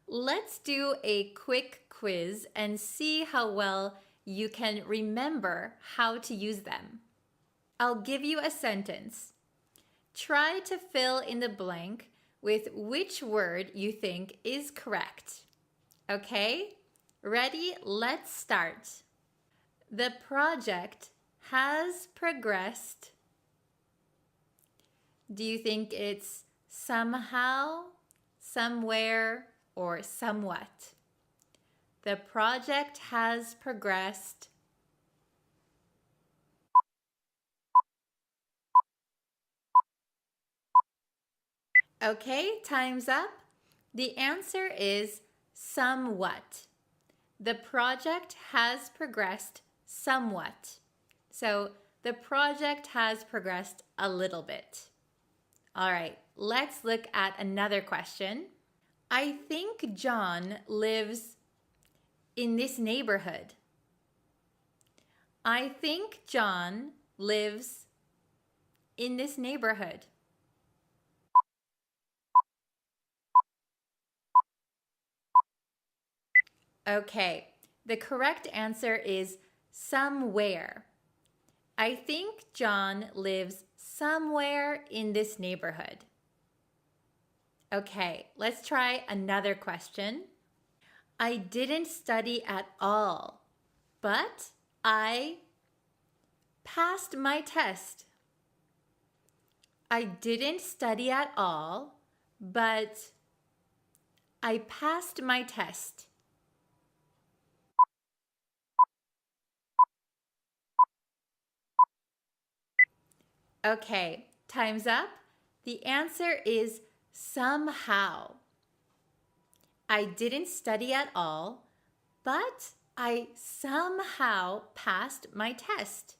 S1: Let's do a quick quiz and see how well you can remember how to use them. I'll give you a sentence. Try to fill in the blank with which word you think is correct. Okay? Ready? Let's start. The project has progressed. Do you think it's somehow, somewhere, or somewhat? The project has progressed. Okay, time's up. The answer is somewhat. The project has progressed somewhat. So the project has progressed a little bit. All right, let's look at another question. I think John lives in this neighborhood. I think John lives in this neighborhood. Okay, the correct answer is somewhere. I think John lives somewhere in this neighborhood. Okay, let's try another question. I didn't study at all, but I passed my test. I didn't study at all, but I passed my test. Okay, time's up. The answer is somehow. I didn't study at all, but I somehow passed my test.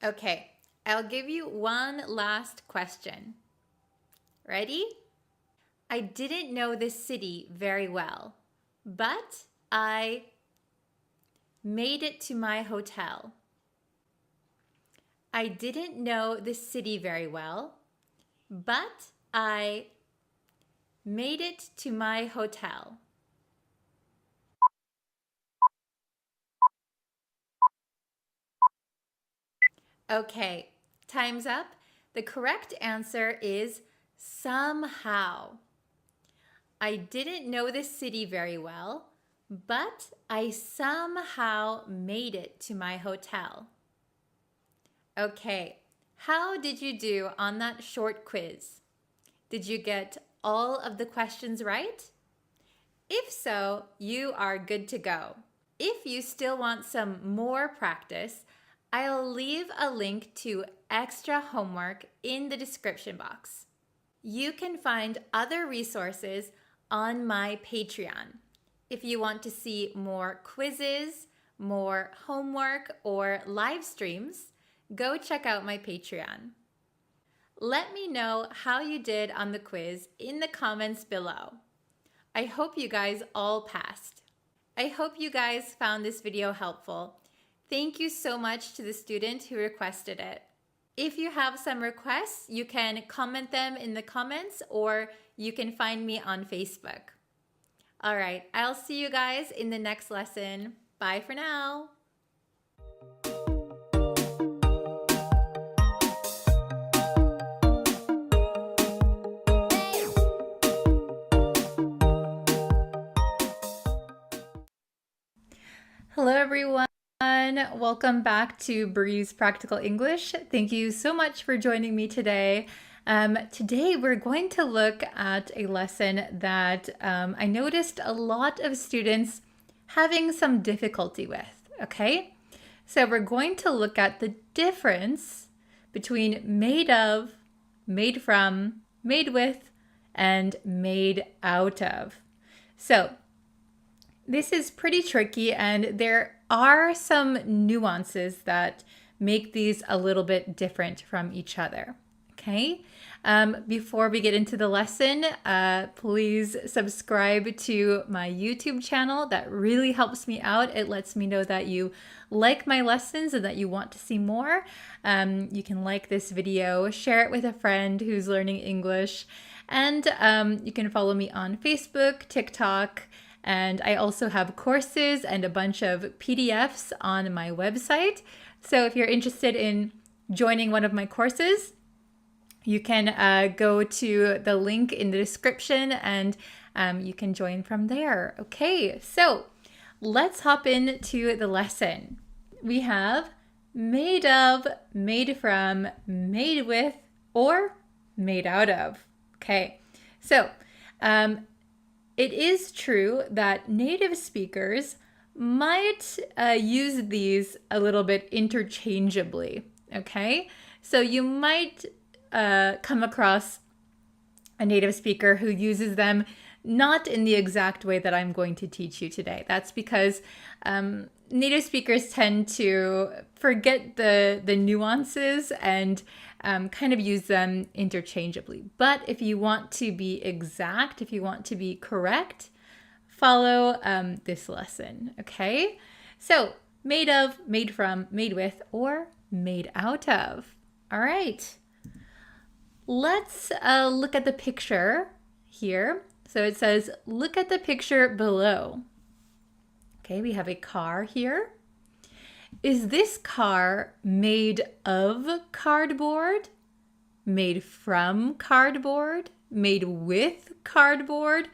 S1: Okay, I'll give you one last question. Ready? I didn't know this city very well, but I made it to my hotel. I didn't know the city very well, but I made it to my hotel. Okay, time's up. The correct answer is somehow. I didn't know the city very well, but I somehow made it to my hotel. Okay, how did you do on that short quiz? Did you get all of the questions right? If so, you are good to go. If you still want some more practice, I'll leave a link to extra homework in the description box. You can find other resources on my Patreon. If you want to see more quizzes, more homework, or live streams, go check out my Patreon. Let me know how you did on the quiz in the comments below. I hope you guys all passed. I hope you guys found this video helpful. Thank you so much to the student who requested it. If you have some requests, you can comment them in the comments or you can find me on Facebook. All right, I'll see you guys in the next lesson. Bye for now. Hello, everyone. Welcome back to Bree's Practical English. Thank you so much for joining me today. Today we're going to look at a lesson that I noticed a lot of students having some difficulty with, okay? So we're going to look at the difference between made of, made from, made with, and made out of. So this is pretty tricky, and there are some nuances that make these a little bit different from each other. Okay, before we get into the lesson, please subscribe to my YouTube channel. That really helps me out. It lets me know that you like my lessons and that you want to see more. You can like this video, share it with a friend who's learning English, and you can follow me on Facebook, TikTok, and I also have courses and a bunch of PDFs on my website. So if you're interested in joining one of my courses, you can go to the link in the description and you can join from there. Okay, so let's hop into the lesson. We have made of, made from, made with, or made out of. Okay, so it is true that native speakers might use these a little bit interchangeably. Okay, so you might come across a native speaker who uses them not in the exact way that I'm going to teach you today. That's because native speakers tend to forget the nuances and kind of use them interchangeably. But if you want to be exact, if you want to be correct, follow this lesson, okay? So made of, made from, made with, or made out of. All right. Let's look at the picture here. So it says, look at the picture below. Okay, we have a car here. Is this car made of cardboard, made from cardboard, made with cardboard,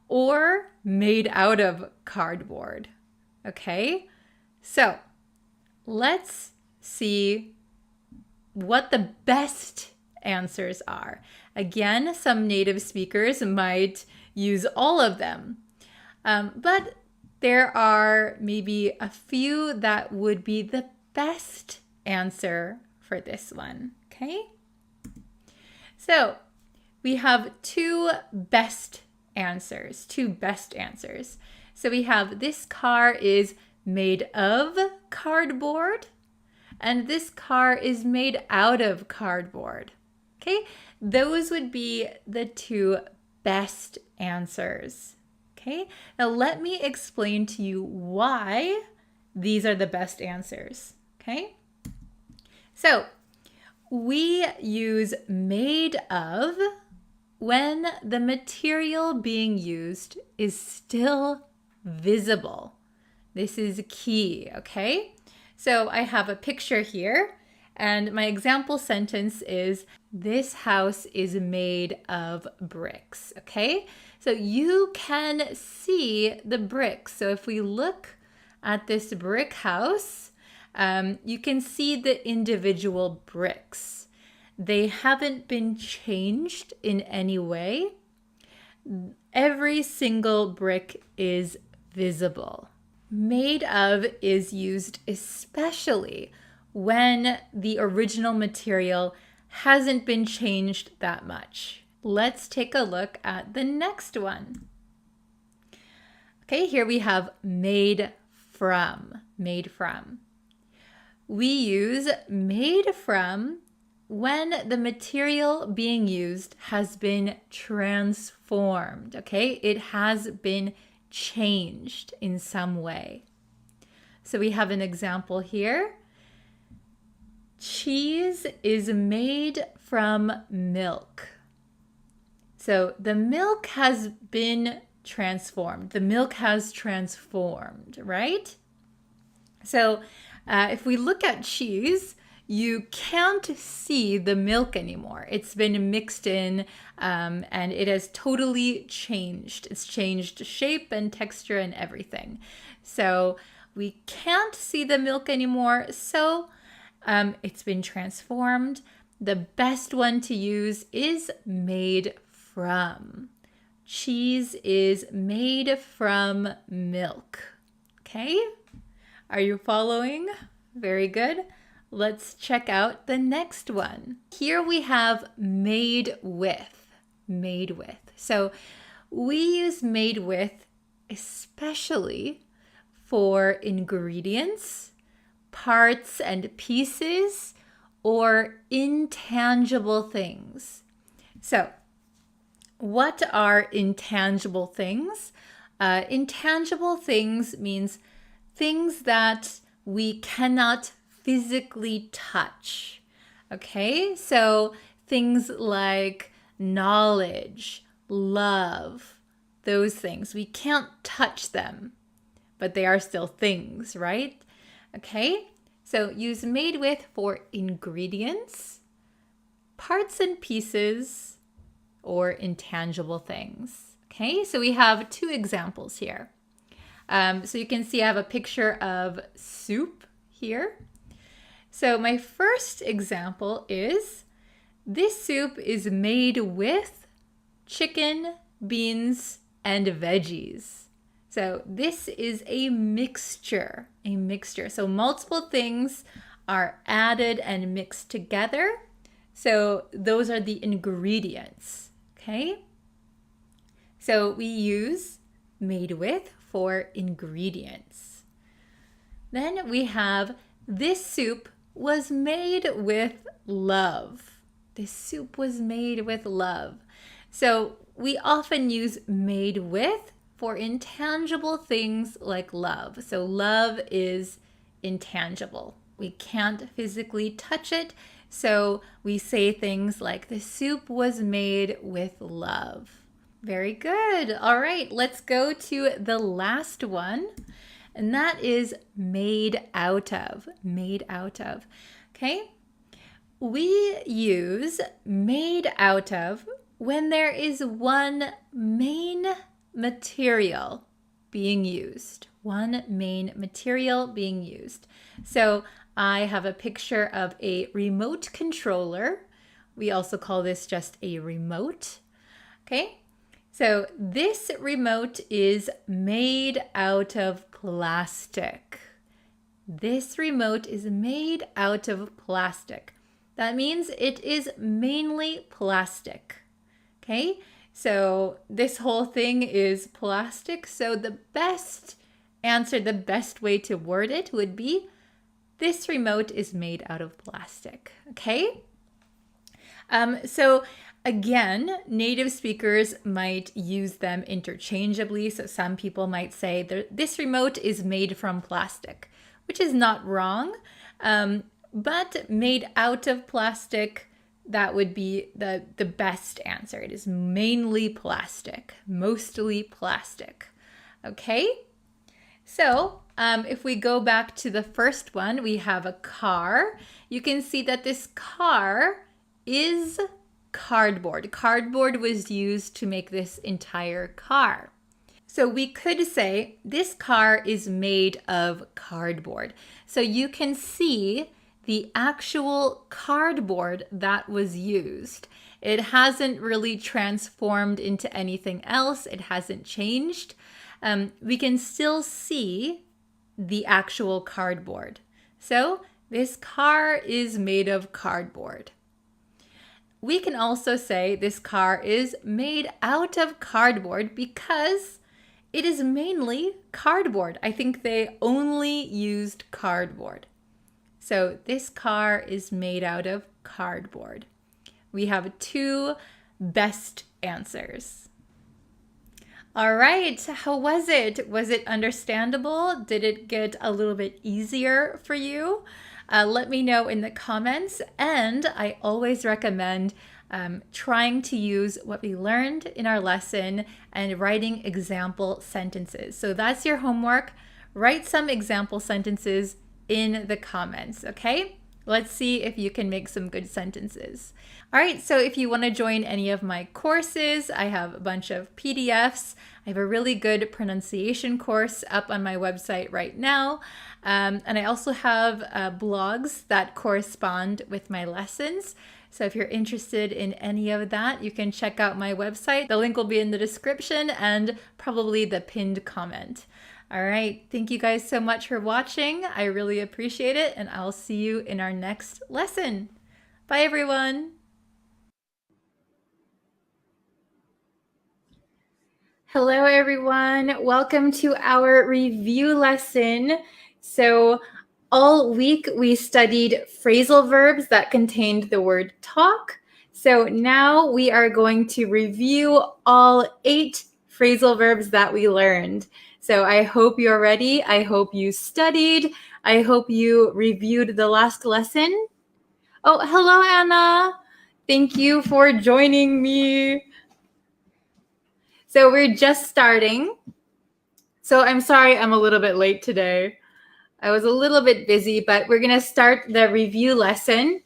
S1: or made out of cardboard? Okay, so let's see what the best answers are. Again, some native speakers might use all of them, but there are maybe a few that would be the best answer for this one, okay? So we have two best answers. So we have this car is made of cardboard, and this car is made out of cardboard. Okay, those would be the two best answers. Okay, now let me explain to you why these are the best answers. Okay, so we use made of when the material being used is still visible. This is key, okay? So I have a picture here, and my example sentence is, this house is made of bricks, okay? So you can see the bricks. So if we look at this brick house, you can see the individual bricks. They haven't been changed in any way. Every single brick is visible. Made of is used especially when the original material hasn't been changed that much. Let's take a look at the next one. Okay, here we have made from. We use made from when the material being used has been transformed, okay? It has been changed in some way. So we have an example here. Cheese is made from milk. So the milk has been transformed. The milk has transformed, right? So if we look at cheese, you can't see the milk anymore. It's been mixed in and it has totally changed. It's changed shape and texture and everything. So we can't see the milk anymore. So it's been transformed. the best one to use is made from. Cheese is made from milk. Okay? Are you following? Very good. Let's check out the next one. Here we have made with. Made with. So we use made with especially for ingredients, parts and pieces, or intangible things. So what are intangible things? Intangible things means things that we cannot physically touch. Okay, so things like knowledge, love, those things. We can't touch them, but they are still things, right? Okay, so use made with for ingredients, parts and pieces, or intangible things. Okay, so we have two examples here. So you can see I have a picture of soup here. So my first example is, this soup is made with chicken, beans, and veggies. So this is a mixture, So multiple things are added and mixed together. So those are the ingredients, okay? So we use made with for ingredients. Then we have, this soup was made with love. This soup was made with love. So we often use made with for intangible things like love. So love is intangible. We can't physically touch it. So we say things like, the soup was made with love. Very good. All right, let's go to the last one. And that is made out of. Made out of. Okay? We use made out of when there is one main material being used. One main material being used. So I have a picture of a remote controller. We also call this just a remote. Okay? So this remote is made out of plastic. This remote is made out of plastic. That means it is mainly plastic. Okay, so this whole thing is plastic. So the best answer, the best way to word it would be, this remote is made out of plastic. Okay, so again, native speakers might use them interchangeably. So some people might say, this remote is made from plastic, which is not wrong. But made out of plastic, that would be the best answer. It is mainly plastic, mostly plastic. Okay? So if we go back to the first one, we have a car. You can see that this car is cardboard. Cardboard was used to make this entire car. So we could say this car is made of cardboard. So you can see the actual cardboard that was used. It hasn't really transformed into anything else. It hasn't changed. We can still see the actual cardboard. So this car is made of cardboard. We can also say this car is made out of cardboard because it is mainly cardboard. I think they only used cardboard. So this car is made out of cardboard. We have two best answers. All right, how was it? Was it understandable? Did it get a little bit easier for you? Let me know in the comments. And I always recommend trying to use what we learned in our lesson and writing example sentences. So that's your homework. Write some example sentences in the comments, okay? Let's see if you can make some good sentences. All right, so if you want to join any of my courses, I have a bunch of PDFs. I have a really good pronunciation course up on my website right now. And I also have blogs that correspond with my lessons. So if you're interested in any of that, you can check out my website. The link will be in the description and probably the pinned comment. All right, thank you guys so much for watching. I really appreciate it, and I'll see you in our next lesson. Bye, everyone. Hello, everyone. Welcome to our review lesson. So all week we studied phrasal verbs that contained the word talk. So now we are going to review all 8 phrasal verbs that we learned. So I hope you're ready. I hope you studied. I hope you reviewed the last lesson. Oh, hello, Anna. Thank you for joining me. So we're just starting. So I'm sorry I'm a little bit late today. I was a little bit busy, but we're going to start the review lesson.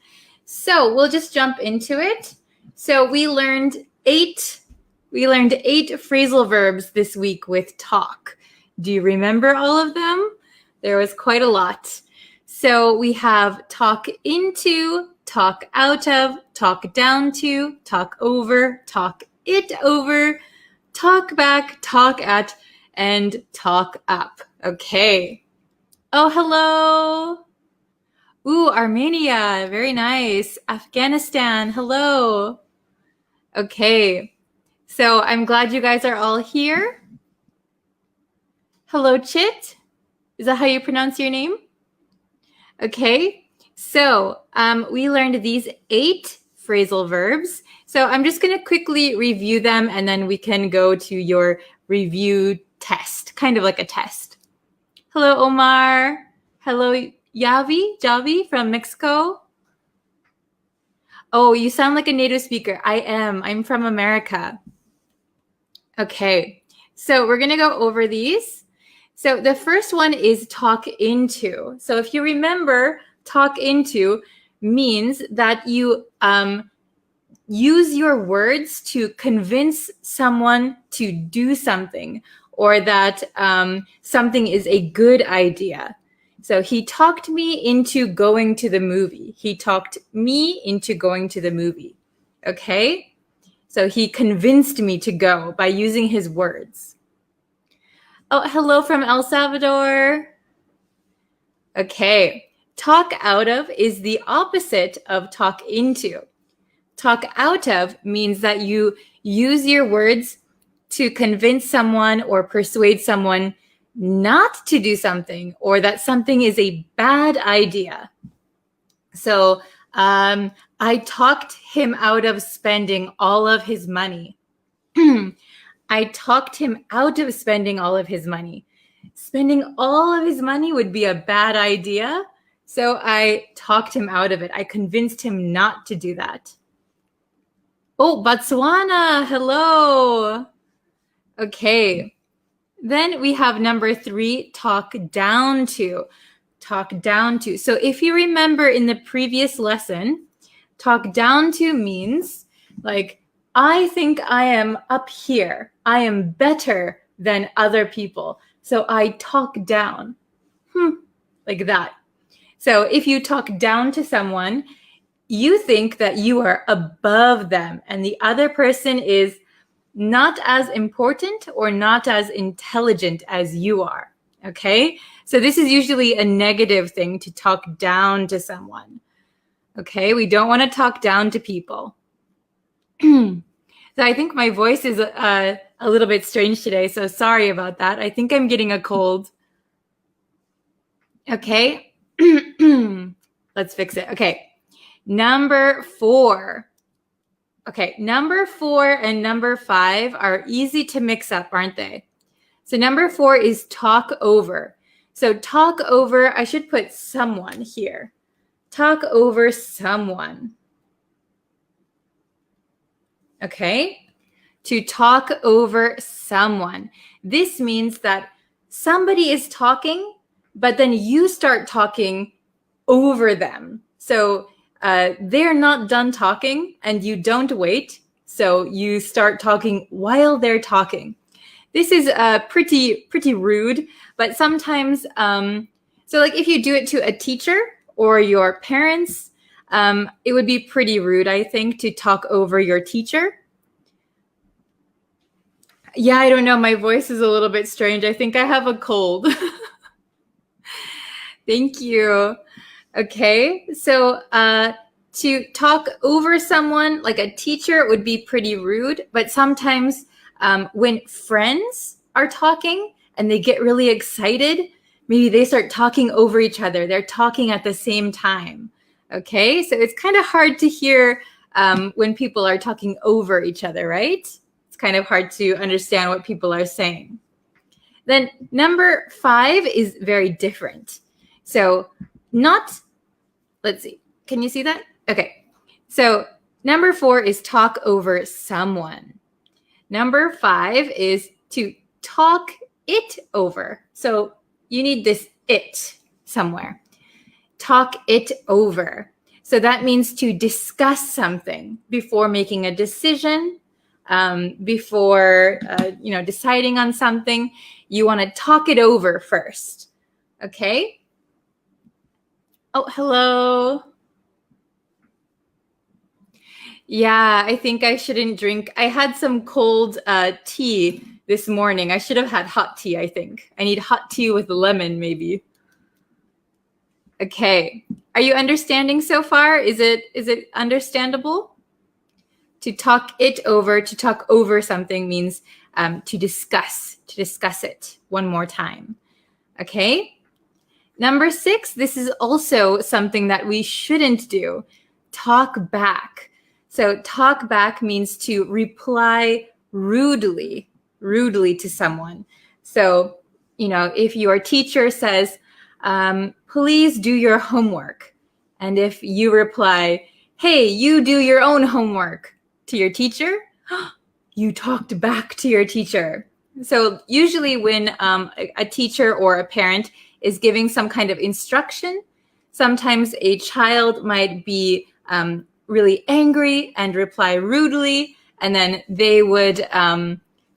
S1: So we'll just jump into it. So we learned 8 phrasal verbs this week with talk. Do you remember all of them? There was quite a lot. So we have talk into, talk out of, talk down to, talk over, talk it over, talk back, talk at, and talk up. Okay. Oh, hello. Ooh, Armenia. Very nice. Afghanistan. Hello. Okay. So I'm glad you guys are all here. Hello, Chit. Is that how you pronounce your name? Okay. So we learned these 8 phrasal verbs. So I'm just going to quickly review them, and then we can go to your review test, kind of like a test. Hello, Omar. Hello, Javi from Mexico. Oh, you sound like a native speaker. I am. I'm from America. Okay, so we're going to go over these. So the first one is talk into. So if you remember, talk into means that you use your words to convince someone to do something, or that something is a good idea. So he talked me into going to the movie. He talked me into going to the movie. Okay? So he convinced me to go by using his words. Oh, hello from El Salvador. Okay. Talk out of is the opposite of talk into. Talk out of means that you use your words to convince someone or persuade someone not to do something, or that something is a bad idea. So I talked him out of spending all of his money. I talked him out of spending all of his money. Spending all of his money would be a bad idea. So I talked him out of it. I convinced him not to do that. Oh, Botswana, hello. Okay. Then we have number 3, talk down to. Talk down to. So if you remember in the previous lesson, talk down to means like, I think I am up here. I am better than other people. So I talk down. Like that. So if you talk down to someone, you think that you are above them and the other person is not as important or not as intelligent as you are. Okay? So this is usually a negative thing, to talk down to someone. Okay? We don't want to talk down to people. So I think my voice is a little bit strange today, so sorry about that. I think I'm getting a cold. Okay? Let's fix it. Okay. Number 4. Okay, number 4 and number 5 are easy to mix up, aren't they? So number 4 is talk over. So talk over, I should put someone here. Talk over someone. Okay? To talk over someone. This means that somebody is talking, but then you start talking over them. So they're not done talking and you don't wait. So you start talking while they're talking. This is pretty rude, but sometimes, so like if you do it to a teacher or your parents, it would be pretty rude, I think, to talk over your teacher. Yeah, I don't know. My voice is a little bit strange. I think I have a cold. Thank you. Okay, so to talk over someone, like a teacher, would be pretty rude. But sometimes when friends are talking and they get really excited, maybe they start talking over each other. They're talking at the same time. Okay, so it's kind of hard to hear when people are talking over each other, right? It's kind of hard to understand what people are saying. Then number 5 is very different. So let's see. Can you see that? Okay. So number 4 is talk over someone. Number 5 is to talk it over. So you need this it somewhere. Talk it over. So that means to discuss something before making a decision, before deciding on something. You want to talk it over first. Okay? Oh, hello. Yeah, I think I shouldn't drink. I had some cold tea this morning. I should have had hot tea, I think. I need hot tea with lemon, maybe. Okay. Are you understanding so far? Is it understandable? To talk it over, to talk over something means to discuss it one more time. Okay? Number 6, this is also something that we shouldn't do. Talk back. So talk back means to reply rudely to someone. So, if your teacher says, please do your homework. And if you reply, hey, you do your own homework to your teacher, you talked back to your teacher. So usually when a teacher or a parent is giving some kind of instruction, sometimes a child might be really angry and reply rudely, and then they would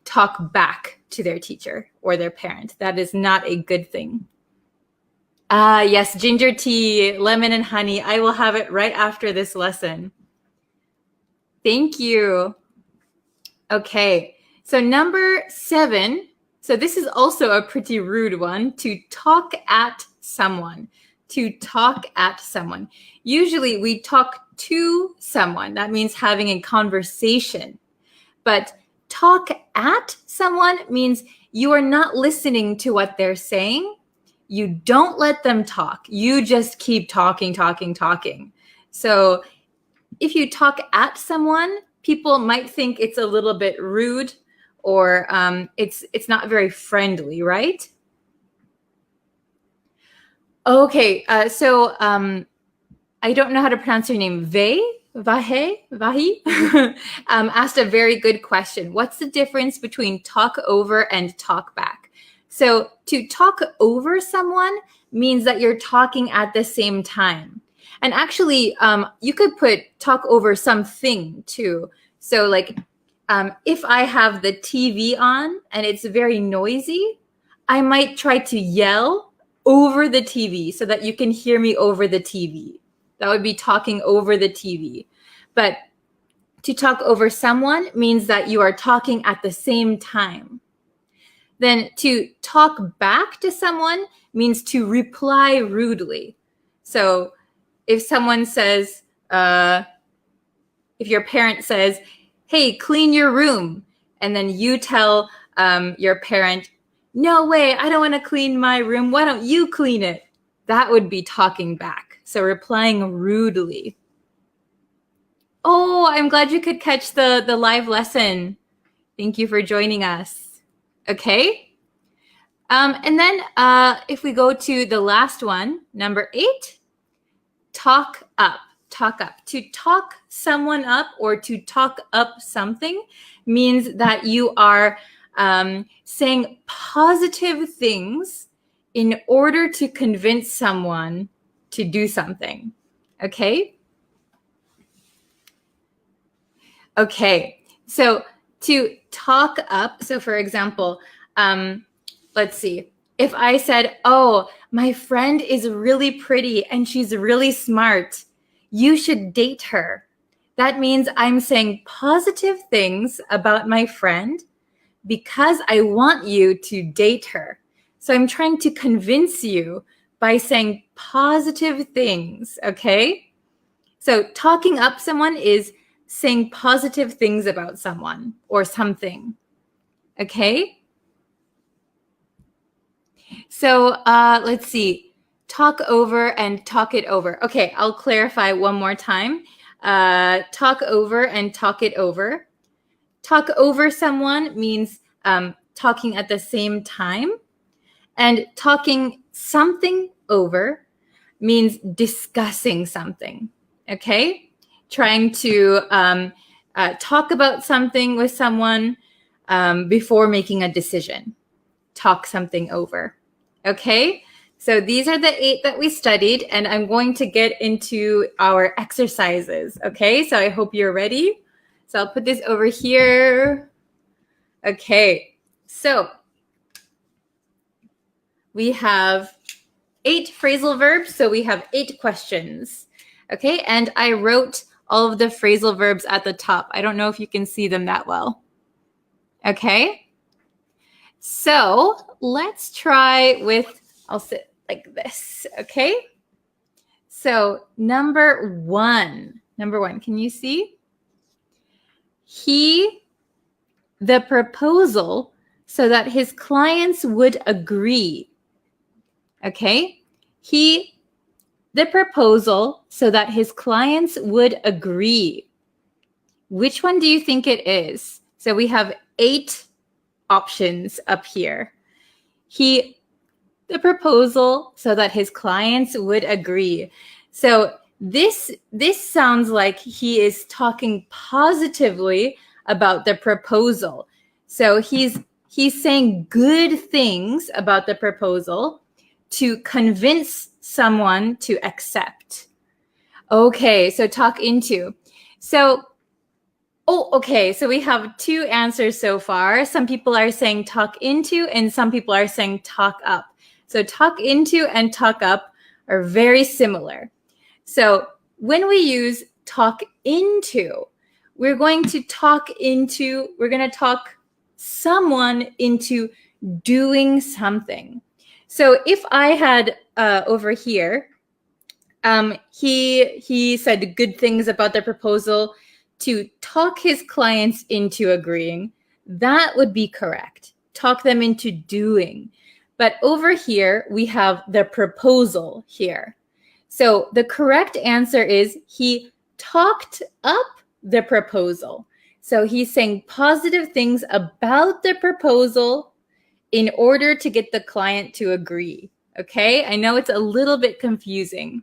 S1: talk back to their teacher or their parent. That is not a good thing. Yes, ginger tea, lemon and honey. I will have it right after this lesson. Thank you. Okay, so number 7. So this is also a pretty rude one, to talk at someone. To talk at someone. Usually we talk to someone. That means having a conversation. But talk at someone means you are not listening to what they're saying. You don't let them talk. You just keep talking. So if you talk at someone, people might think it's a little bit rude, or it's not very friendly, right? Okay, so I don't know how to pronounce your name. Vahi asked a very good question. What's the difference between talk over and talk back? So to talk over someone means that you're talking at the same time. And actually, you could put talk over something too. So like, if I have the TV on and it's very noisy, I might try to yell over the TV so that you can hear me over the TV. That would be talking over the TV. But to talk over someone means that you are talking at the same time. Then to talk back to someone means to reply rudely. So if someone says, if your parent says, hey, clean your room, and then you tell your parent, no way, I don't want to clean my room. Why don't you clean it? That would be talking back. So replying rudely. Oh, I'm glad you could catch the live lesson. Thank you for joining us. Okay. And then if we go to the last one, number 8, talk up. Talk up. To talk someone up or to talk up something means that you are saying positive things in order to convince someone to do something. Okay? Okay. So to talk up, so for example, let's see. If I said, oh, my friend is really pretty and she's really smart, you should date her. That means I'm saying positive things about my friend because I want you to date her. So I'm trying to convince you by saying positive things, okay? So talking up someone is saying positive things about someone or something, okay? So let's see. Talk over and talk it over. Okay, I'll clarify one more time. Talk over and talk it over. Talk over someone means talking at the same time. And talking something over means discussing something, okay? Trying to talk about something with someone before making a decision. Talk something over, okay? So these are the 8 that we studied, and I'm going to get into our exercises, okay? So I hope you're ready. So I'll put this over here. Okay, so we have 8 phrasal verbs, so we have 8 questions, okay? And I wrote all of the phrasal verbs at the top. I don't know if you can see them that well, okay? So let's try with, I'll sit like this, okay? So number one, can you see? The proposal so that his clients would agree, okay? The proposal so that his clients would agree. Which one do you think it is? So we have 8 options up here. The proposal so that his clients would agree. So this sounds like he is talking positively about the proposal. So he's saying good things about the proposal to convince someone to accept. Okay, so talk into. So okay, so we have 2 answers so far. Some people are saying talk into and some people are saying talk up. So talk into and talk up are very similar. So when we use talk into, we're going to talk someone into doing something. So if I had over here, he said good things about the proposal to talk his clients into agreeing, that would be correct. Talk them into doing. But over here, we have the proposal here. So the correct answer is he talked up the proposal. So he's saying positive things about the proposal in order to get the client to agree. Okay, I know it's a little bit confusing.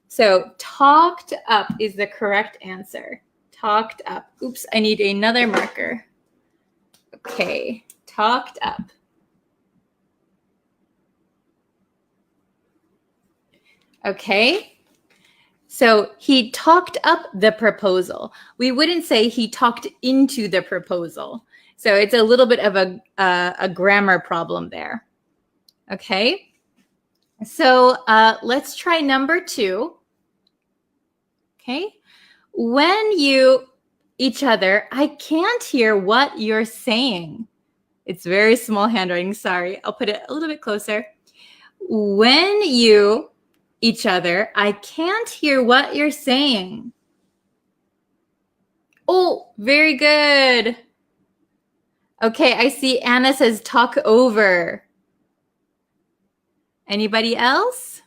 S1: So talked up is the correct answer. Talked up. Oops, I need another marker. Okay, talked up. Okay, so he talked up the proposal. We wouldn't say he talked into the proposal. So it's a little bit of a grammar problem there. Okay, so let's try number 2. Okay, when you each other, I can't hear what you're saying. It's very small handwriting, sorry. I'll put it a little bit closer. When you each other, I can't hear what you're saying. Oh, very good. Okay, I see Anna says talk over. Anybody else?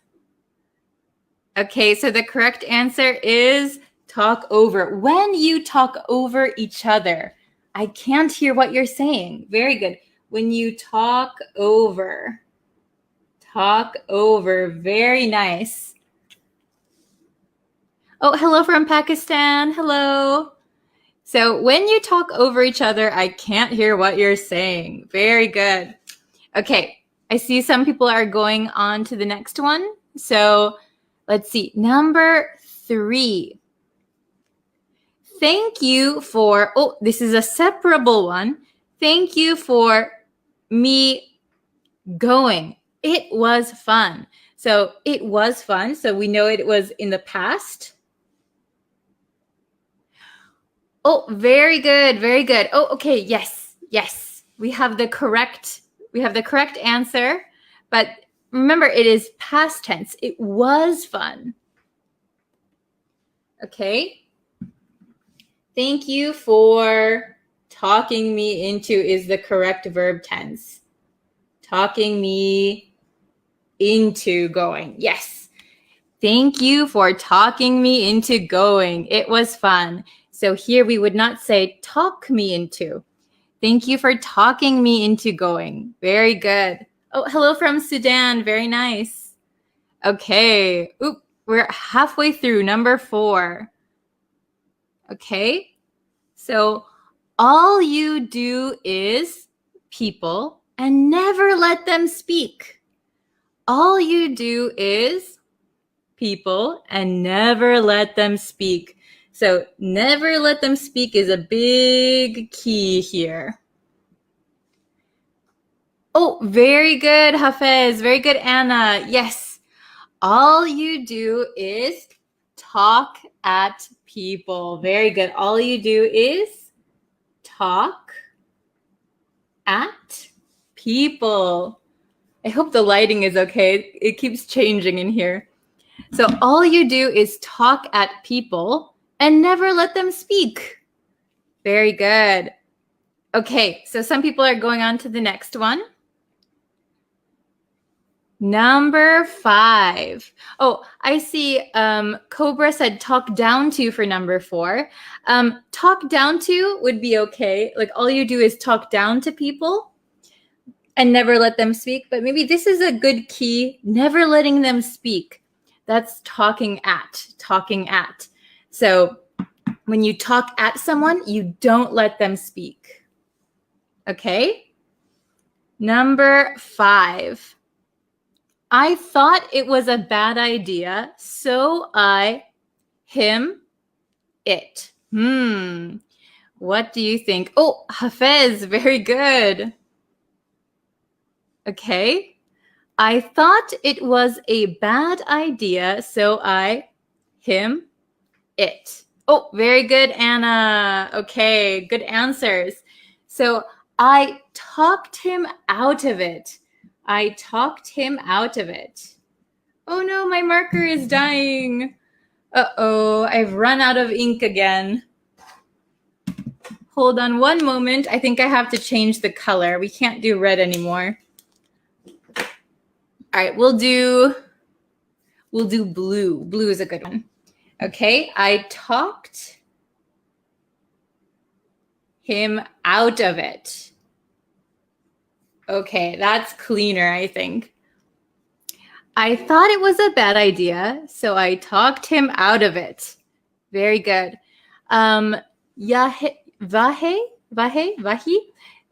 S1: Okay, so the correct answer is talk over. When you talk over each other, I can't hear what you're saying. Very good. When you talk over. Talk over. Very nice. Oh, hello from Pakistan. Hello. So when you talk over each other, I can't hear what you're saying. Very good. Okay, I see some people are going on to the next one. So let's see. Number 3. Thank you for, this is a separable one. Thank you for me going. It was fun. So it was fun. So we know it was in the past. Oh, very good, very good. Oh, okay, yes, yes. We have the correct answer, but remember it is past tense. It was fun. Okay? Thank you for talking me into is the correct verb tense. Talking me into going. Yes. Thank you for talking me into going. It was fun. So here we would not say talk me into. Thank you for talking me into going. Very good. Oh, hello from Sudan. Very nice. Okay. Oop, we're halfway through number 4. Okay. So all you do is people and never let them speak. All you do is people and never let them speak. So never let them speak is a big key here. Oh, very good, Hafez. Very good, Anna. Yes. All you do is talk at people. Very good. All you do is talk at people. I hope the lighting is okay. It keeps changing in here. So all you do is talk at people and never let them speak. Very good. Okay, so some people are going on to the next one. Number 5. Oh, I see Cobra said talk down to for number 4. Talk down to would be okay. Like all you do is talk down to people and never let them speak. But maybe this is a good key, never letting them speak. That's talking at. So when you talk at someone, you don't let them speak. Okay? Number 5. I thought it was a bad idea, so I, him, it. What do you think? Oh, Hafez, very good. Okay. I thought it was a bad idea, so I, him, it. Oh, very good, Anna. Okay, good answers. So I talked him out of it. I talked him out of it. Oh no, my marker is dying. Uh-oh, I've run out of ink again. Hold on one moment. I think I have to change the color. We can't do red anymore. All right, we'll do blue. Blue is a good one. Okay, I talked him out of it. Okay, that's cleaner, I think. I thought it was a bad idea, so I talked him out of it. Very good. Vahi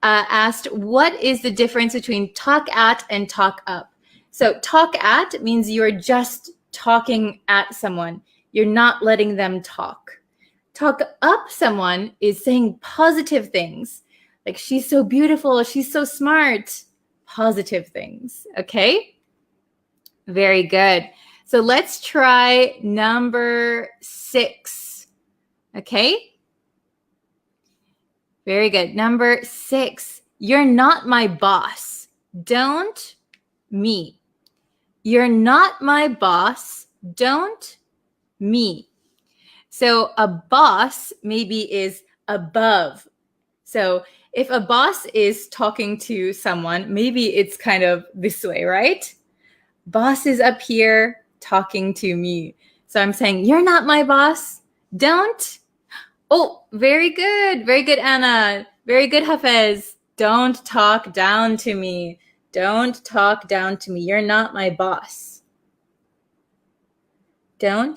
S1: asked, what is the difference between talk at and talk up? So talk at means you're just talking at someone. You're not letting them talk. Talk up someone is saying positive things. Like, she's so beautiful, she's so smart. Positive things, okay? Very good. So let's try number 6, okay? Very good. Number 6, you're not my boss. Don't me. You're not my boss. Don't me. So a boss maybe is above. So if a boss is talking to someone, maybe it's kind of this way, right? Boss is up here talking to me. So I'm saying, you're not my boss. Don't. Oh, very good. Very good, Anna. Very good, Hafez. Don't talk down to me. Don't talk down to me. You're not my boss. Don't talk